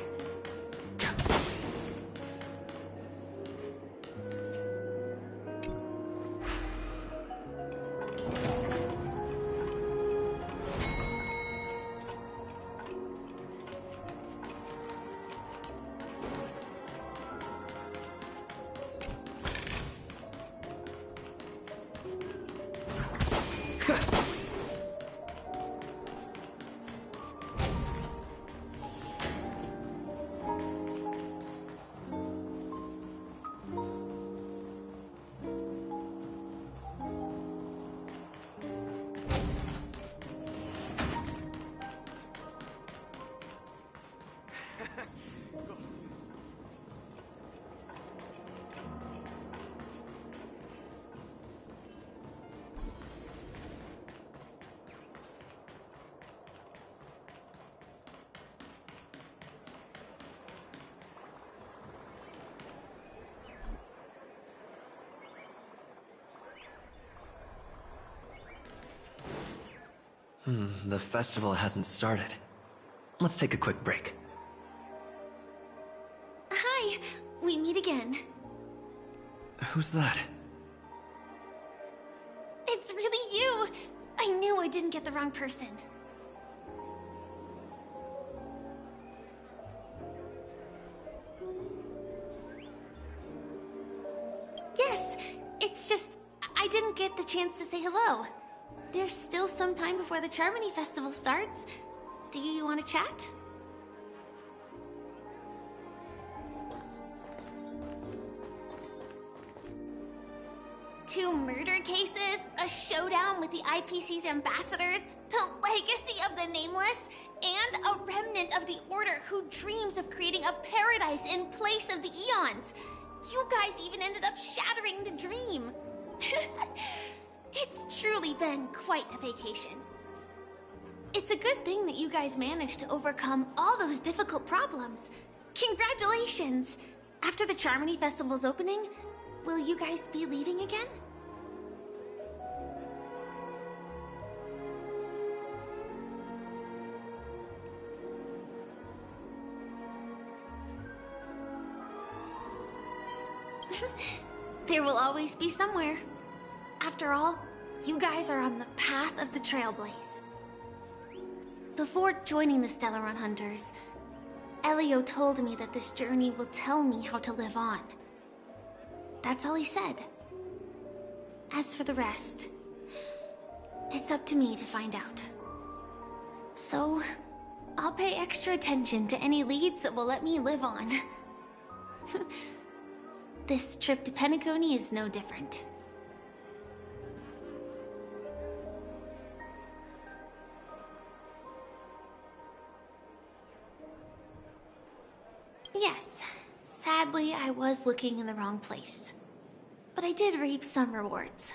The festival hasn't started. Let's take a quick break. Hi, we meet again. Who's that? It's really you! I knew I didn't get the wrong person. Yes, it's just I didn't get the chance to say hello. There's still some time before the Charmony Festival starts. Do you want to chat? Two murder cases, a showdown with the IPC's ambassadors, the legacy of the Nameless, and a remnant of the Order who dreams of creating a paradise in place of the Eons. You guys even ended up shattering the dream. It's truly been quite a vacation. It's a good thing that you guys managed to overcome all those difficult problems. Congratulations! After the Charmony Festival's opening, will you guys be leaving again? There will always be somewhere. After all, you guys are on the path of the Trailblaze. Before joining the Stellaron Hunters, Elio told me that this journey will tell me how to live on. That's all he said. As for the rest, it's up to me to find out. So, I'll pay extra attention to any leads that will let me live on. This trip to Penacony is no different. Yes, sadly I was looking in the wrong place. But I did reap some rewards.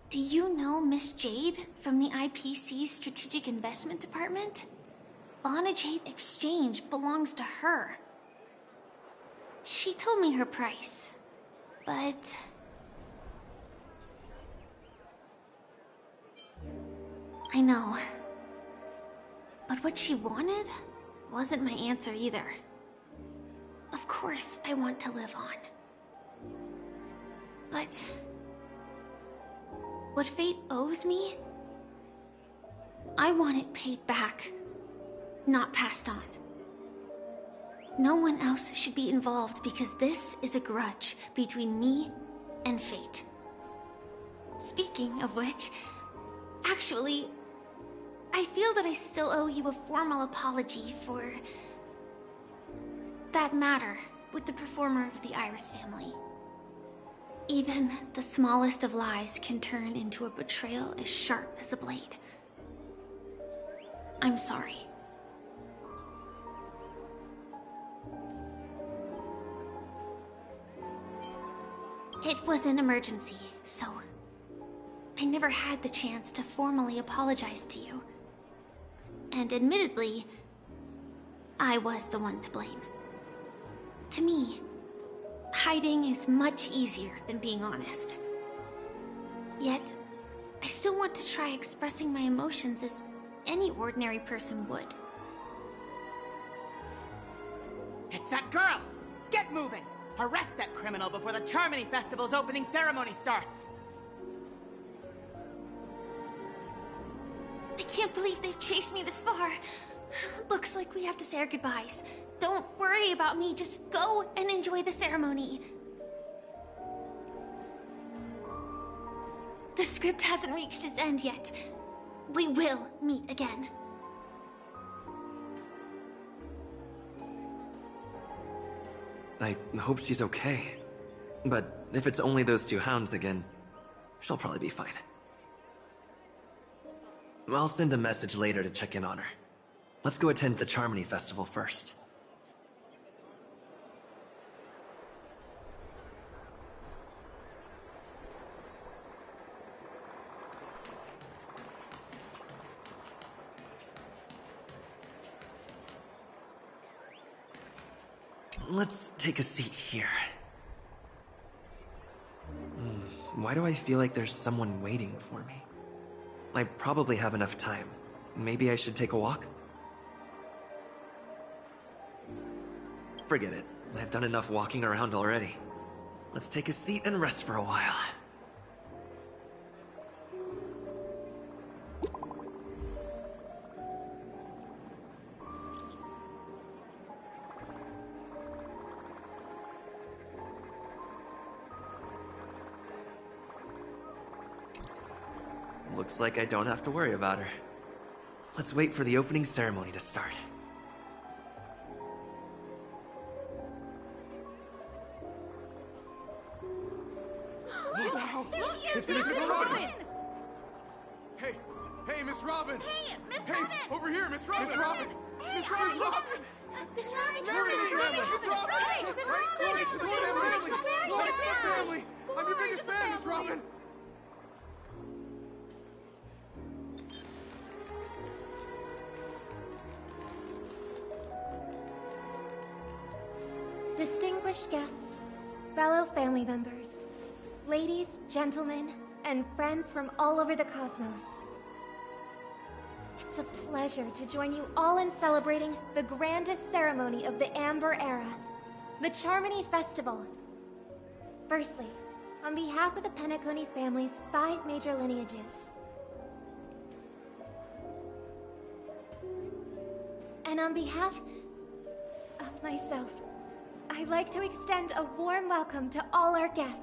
Do you know Miss Jade from the IPC's Strategic Investment Department? Bonajade Exchange belongs to her. She told me her price, but... I know. But what she wanted wasn't my answer either. Of course, I want to live on. But... what fate owes me? I want it paid back, not passed on. No one else should be involved because this is a grudge between me and fate. Speaking of which, actually, I feel that I still owe you a formal apology for that matter with the performer of the Iris family. Even the smallest of lies can turn into a betrayal as sharp as a blade. I'm sorry. It was an emergency, so I never had the chance to formally apologize to you. And admittedly, I was the one to blame. To me, hiding is much easier than being honest. Yet, I still want to try expressing my emotions as any ordinary person would. It's that girl! Get moving! Arrest that criminal before the Charmony Festival's opening ceremony starts! I can't believe they've chased me this far. Looks like we have to say our goodbyes. Don't worry about me, just go and enjoy the ceremony. The script hasn't reached its end yet. We will meet again. I hope she's okay. But if it's only those two hounds again, she'll probably be fine. I'll send a message later to check in on her. Let's go attend the Charmony Festival first. Let's take a seat here. Why do I feel like there's someone waiting for me? I probably have enough time. Maybe I should take a walk? Forget it. I've done enough walking around already. Let's take a seat and rest for a while. Looks like I don't have to worry about her. Let's wait for the opening ceremony to start. Wow! It's Miss Robin! Hey, Miss Robin! Hey, Miss Hey, Robin! over here, Miss Robin! Miss Robin! Miss Robin! Miss Robin! Glory to the family! Glory to the family! I'm your biggest fan, Miss Robin! Distinguished guests, fellow family members, ladies, gentlemen, and friends from all over the cosmos. It's a pleasure to join you all in celebrating the grandest ceremony of the Amber Era, the Charmony Festival. Firstly, on behalf of the Penacony family's 5 major lineages, and on behalf of myself, I'd like to extend a warm welcome to all our guests.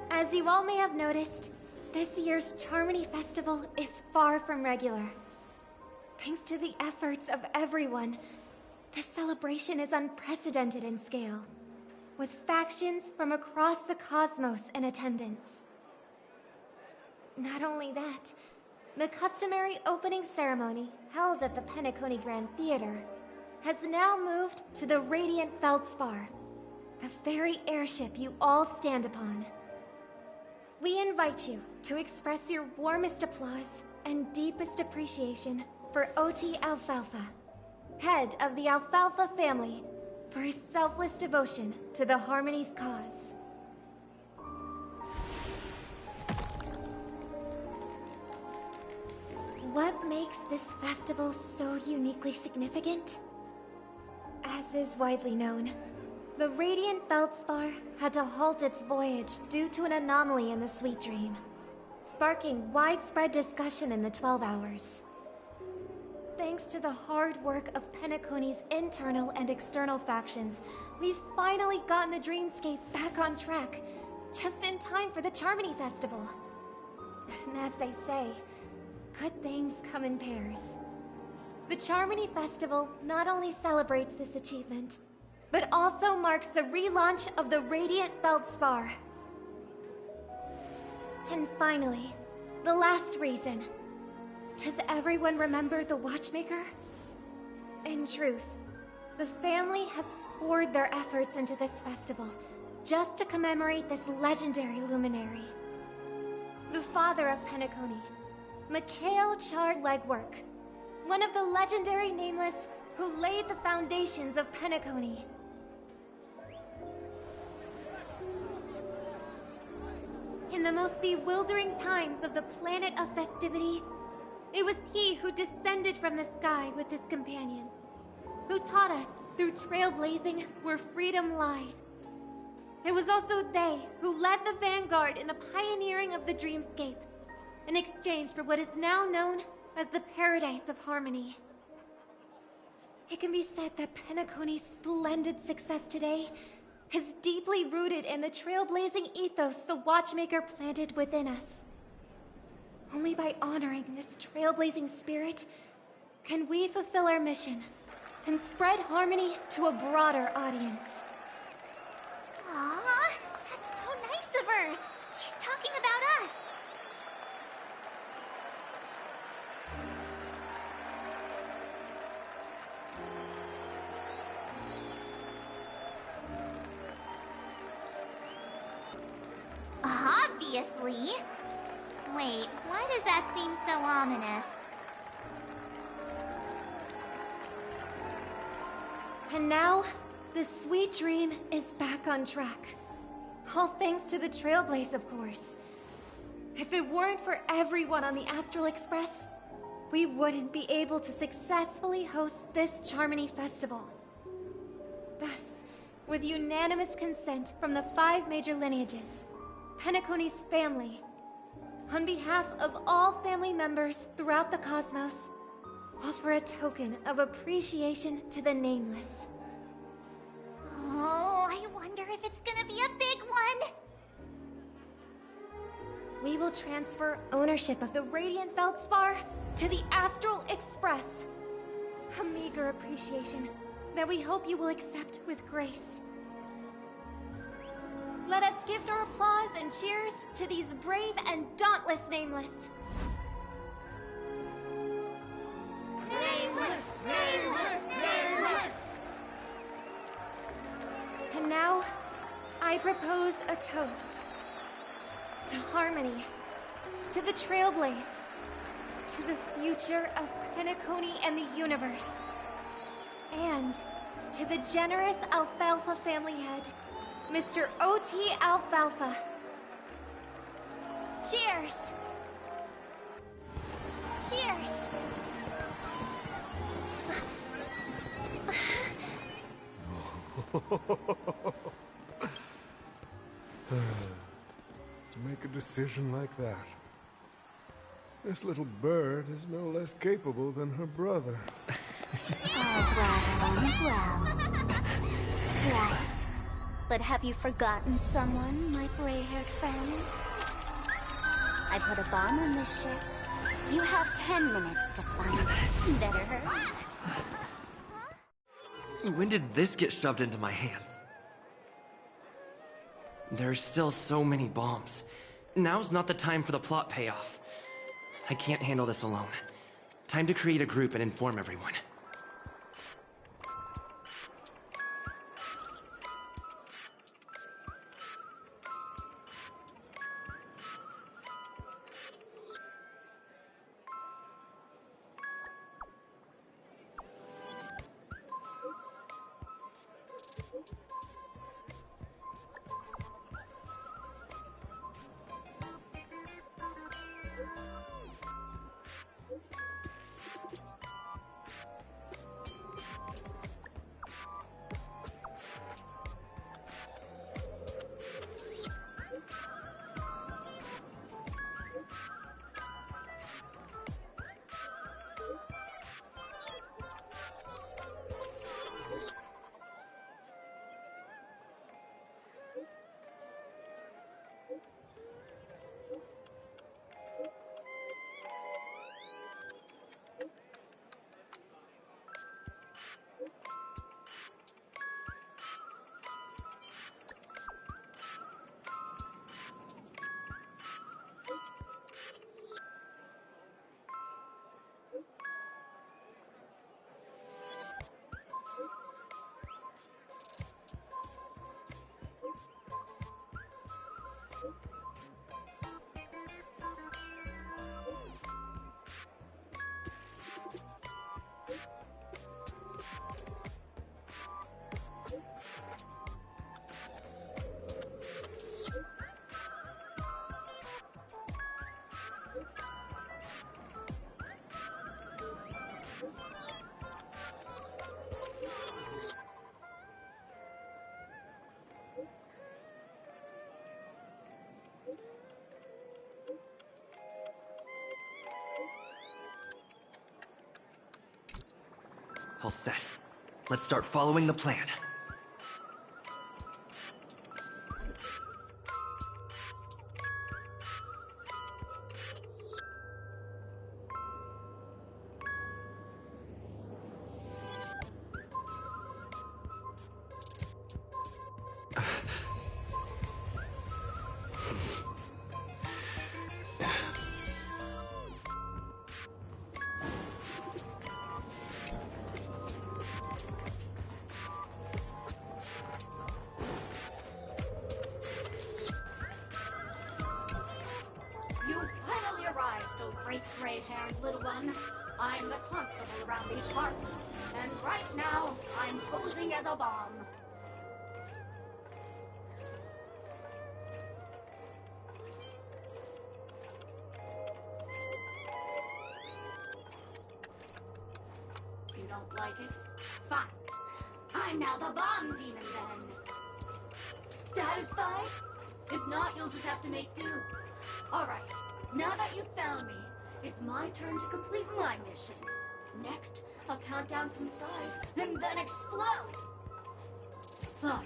As you all may have noticed, this year's Charmony Festival is far from regular. Thanks to the efforts of everyone, this celebration is unprecedented in scale, with factions from across the cosmos in attendance. Not only that, the customary opening ceremony held at the Penacony Grand Theater has now moved to the Radiant Feldspar, the very airship you all stand upon. We invite you to express your warmest applause and deepest appreciation for Oti Alfalfa, head of the Alfalfa family, for his selfless devotion to the Harmony's cause. What makes this festival so uniquely significant? As is widely known, the Radiant Feldspar had to halt its voyage due to an anomaly in the Sweet Dream, sparking widespread discussion in the 12 Hours. Thanks to the hard work of Penacony's internal and external factions, we've finally gotten the Dreamscape back on track, just in time for the Charmony Festival. And as they say, good things come in pairs. The Charmony Festival not only celebrates this achievement, but also marks the relaunch of the Radiant Feldspar. And finally, the last reason. Does everyone remember the Watchmaker? In truth, the family has poured their efforts into this festival just to commemorate this legendary luminary. The father of Penacony, Mikhail Chard Legwork, one of the legendary Nameless who laid the foundations of Penacony. In the most bewildering times of the planet of festivities, it was he who descended from the sky with his companions, who taught us through trailblazing where freedom lies. It was also they who led the vanguard in the pioneering of the Dreamscape, in exchange for what is now known as the Paradise of Harmony. It can be said that Penacony's splendid success today is deeply rooted in the trailblazing ethos the Watchmaker planted within us. Only by honoring this trailblazing spirit can we fulfill our mission and spread harmony to a broader audience. Aww, that's so nice of her. She's talking about us. Obviously. Wait, why does that seem so ominous? And now, the Sweet Dream is back on track. All thanks to the Trailblaze, of course. If it weren't for everyone on the Astral Express, we wouldn't be able to successfully host this Charmony Festival. Thus, with unanimous consent from the 5 major lineages, Penacony's family, on behalf of all family members throughout the cosmos, offer a token of appreciation to the Nameless. Oh, I wonder if it's gonna be a big one. We will transfer ownership of the Radiant Feldspar to the Astral Express. A meager appreciation that we hope you will accept with grace. Let us gift our applause and cheers to these brave and dauntless Nameless. Nameless! Nameless! Nameless! And now, I propose a toast. To harmony. To the Trailblaze. To the future of Penacony and the universe. And to the generous Alfalfa family head, Mr. O.T. Alfalfa. Cheers! Cheers! To make a decision like that. This little bird is no less capable than her brother. All's well, all's well. Right. But have you forgotten someone, my gray-haired friend? I put a bomb on this ship. You have 10 minutes to find it. Better hurry. When did this get shoved into my hands? There's still so many bombs. Now's not the time for the plot payoff. I can't handle this alone. Time to create a group and inform everyone. All set. Let's start following the plan. Gray-haired little one. I'm the constable around these parts, and right now, I'm posing as a bomb. You don't like it? Fine. I'm now the bomb demon then. Satisfied? If not, you'll just have to make do. Alright, now that you've found me, it's my turn to complete my mission. Next, I'll count down from 5 and then explode. 5,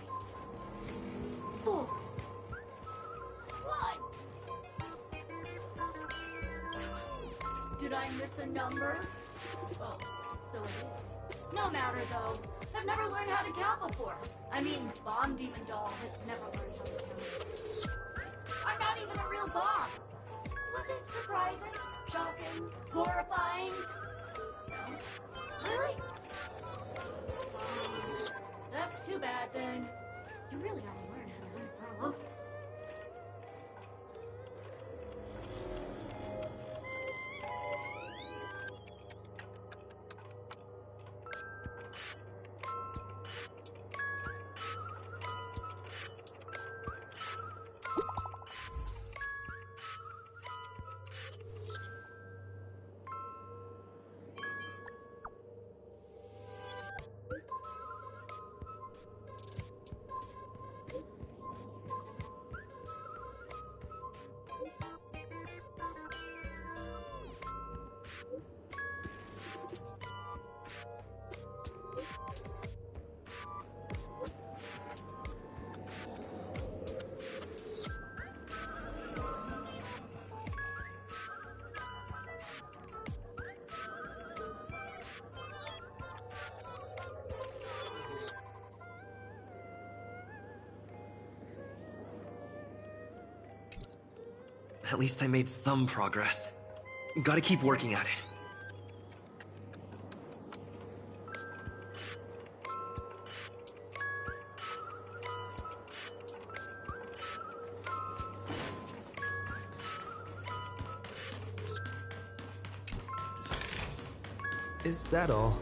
4, 1. Did I miss a number? Oh, so it is. No matter though. have never learned how to count before. I mean, Bomb Demon Doll has never learned how to count. I'm not even a real bomb. Was it surprising, shocking, horrifying? No? Really? That's too bad then. You really ought to learn how to grow over. At least I made some progress. Gotta keep working at it. Is that all?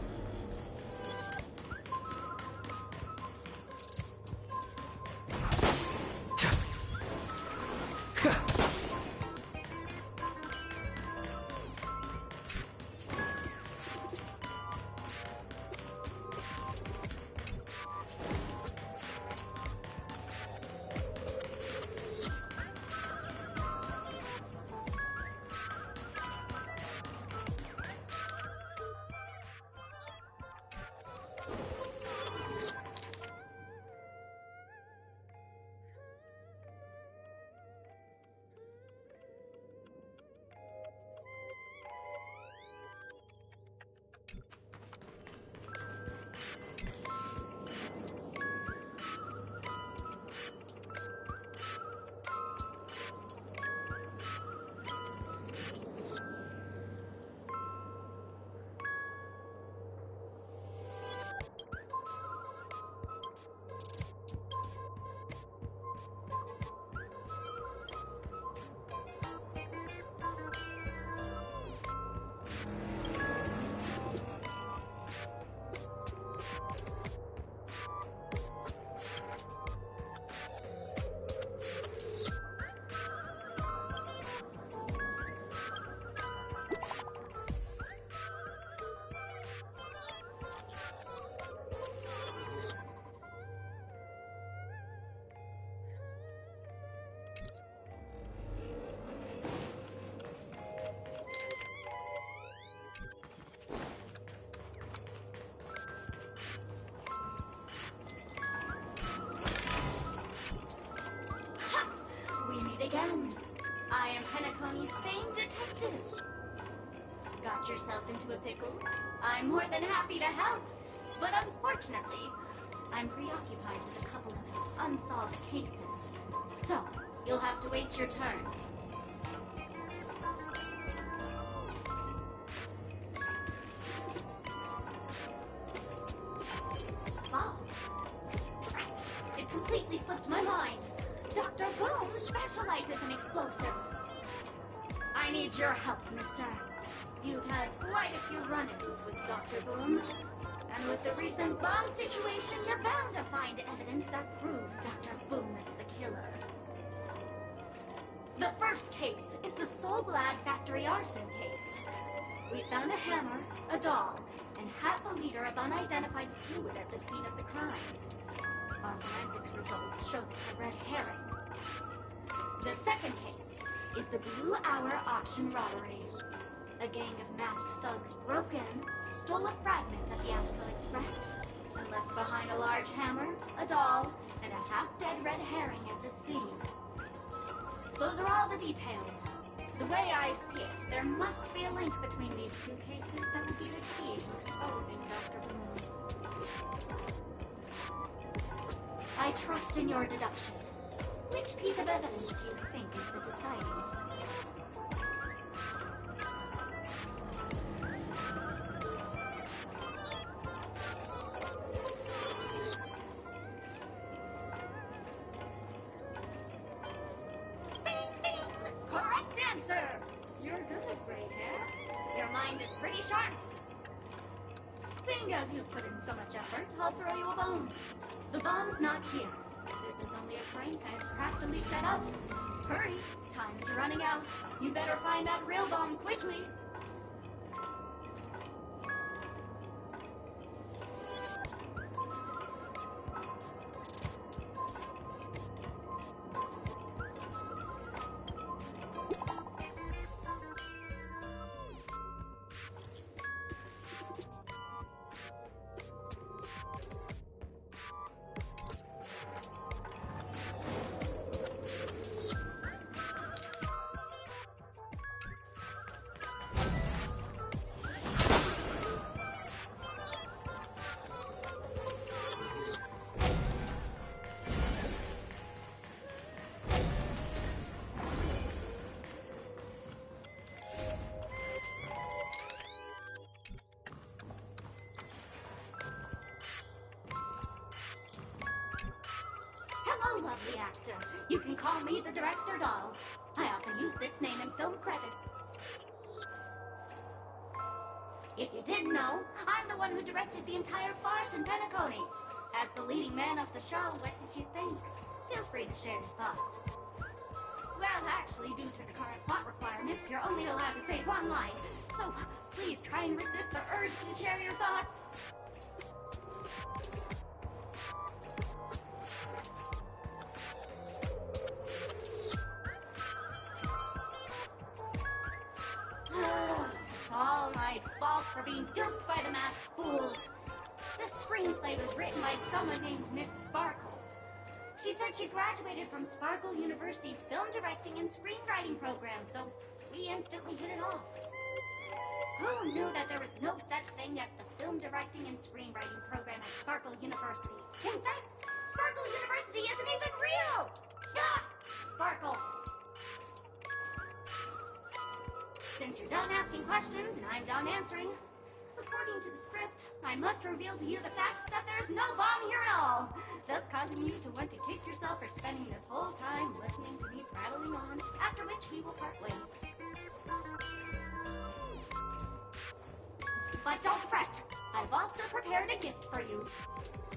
Again, I am Penacony's famed detective. Got yourself into a pickle? I'm more than happy to help. But unfortunately, I'm preoccupied with a couple of unsolved cases. So, you'll have to wait your turn. Oh, right. It completely slipped my mind. Dr. Boom specializes in explosives. I need your help, mister. You've had quite a few run-ins with Dr. Boom. And with the recent bomb situation, you're bound to find evidence that proves Dr. Boom is the killer. The first case is the Soul Glad factory arson case. We found a hammer, a doll, and half a liter of unidentified fluid at the scene of the crime. Our forensics results showed it's a red herring. The second case is the Blue Hour auction robbery. A gang of masked thugs broke in, stole a fragment of the Astral Express, and left behind a large hammer, a doll, and a half-dead red herring at the scene. Those are all the details. The way I see it, there must be a link between these two cases that would be the key to exposing Dr. Boom. I trust in your deduction. Which piece of evidence do you think is the deciding? Correct answer! You're good, gray hair. Your mind is pretty sharp. Seeing as you've put in so much effort, I'll throw you a bone. The bomb's not here. This is only a prank I've craftily set up. Hurry, time's running out. You better find that real bomb quickly. Hello, lovely actor. You can call me the Director Doll. I often use this name in film credits. If you didn't know, I'm the one who directed the entire farce in Penacony. As the leading man of the show, what did you think? Feel free to share your thoughts. Well, actually, due to the current plot requirements, you're only allowed to say one line. So please try and resist the urge to share your thoughts. It's all my fault for being duped by the masked fools. The screenplay was written by someone named Miss Sparkle. She said she graduated from Sparkle University's film directing and screenwriting program, so we instantly hit it off. Who knew that there was no such thing as the film directing and screenwriting program at Sparkle University? In fact, Sparkle University isn't even real! Ah! Sparkle! Since you're done asking questions and I'm done answering, according to the script, I must reveal to you the fact that there's no bomb here at all, thus causing you to want to kick yourself for spending this whole time listening to me prattling on, after which we will part ways. But don't fret, I've also prepared a gift for you.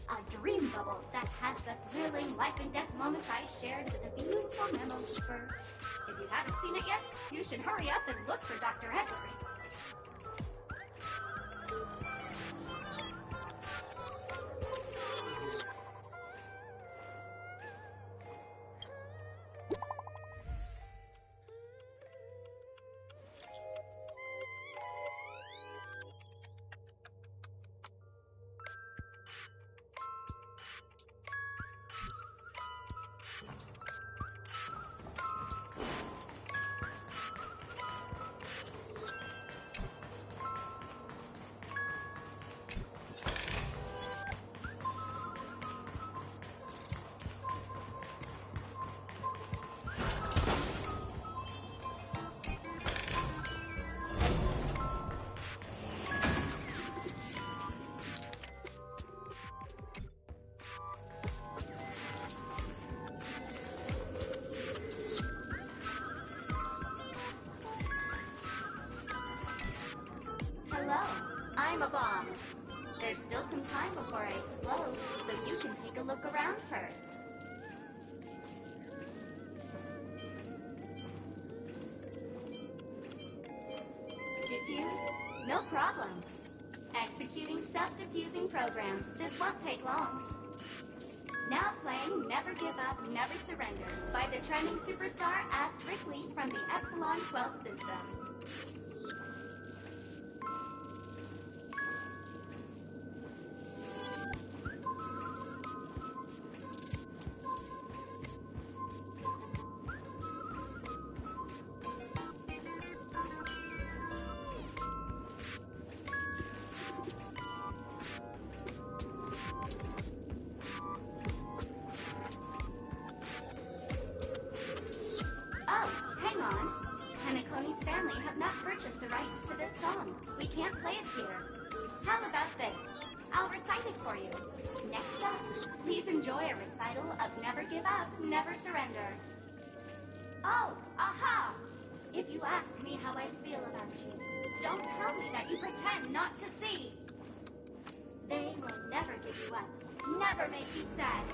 A dream bubble that has the thrilling life and death moments I shared with the beautiful Memo Keeper. If you haven't seen it yet, you should hurry up and look for Dr. Edward. Hello, I'm a bomb. There's still some time before I explode, so you can take a look around first. Diffuse? No problem. Executing self-diffusing program. This won't take long. Now playing Never Give Up, Never Surrender by the trending superstar Ast Rickley from the Epsilon 12 system. I'll recite it for you. Next up, please enjoy a recital of Never Give Up, Never Surrender. Oh, aha! If you ask me how I feel about you, don't tell me that you pretend not to see. They will never give you up, never make you sad.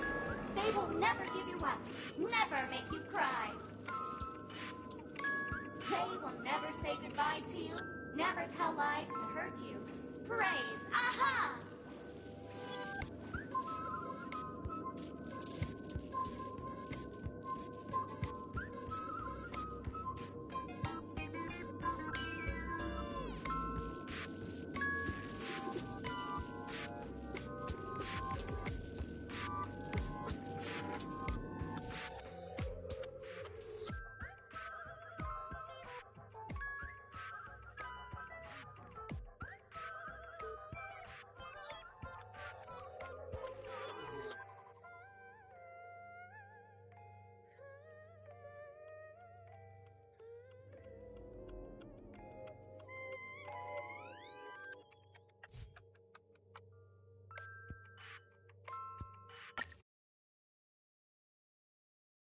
They will never give you up, never make you cry. They will never say goodbye to you, never tell lies to hurt you. Praise, aha!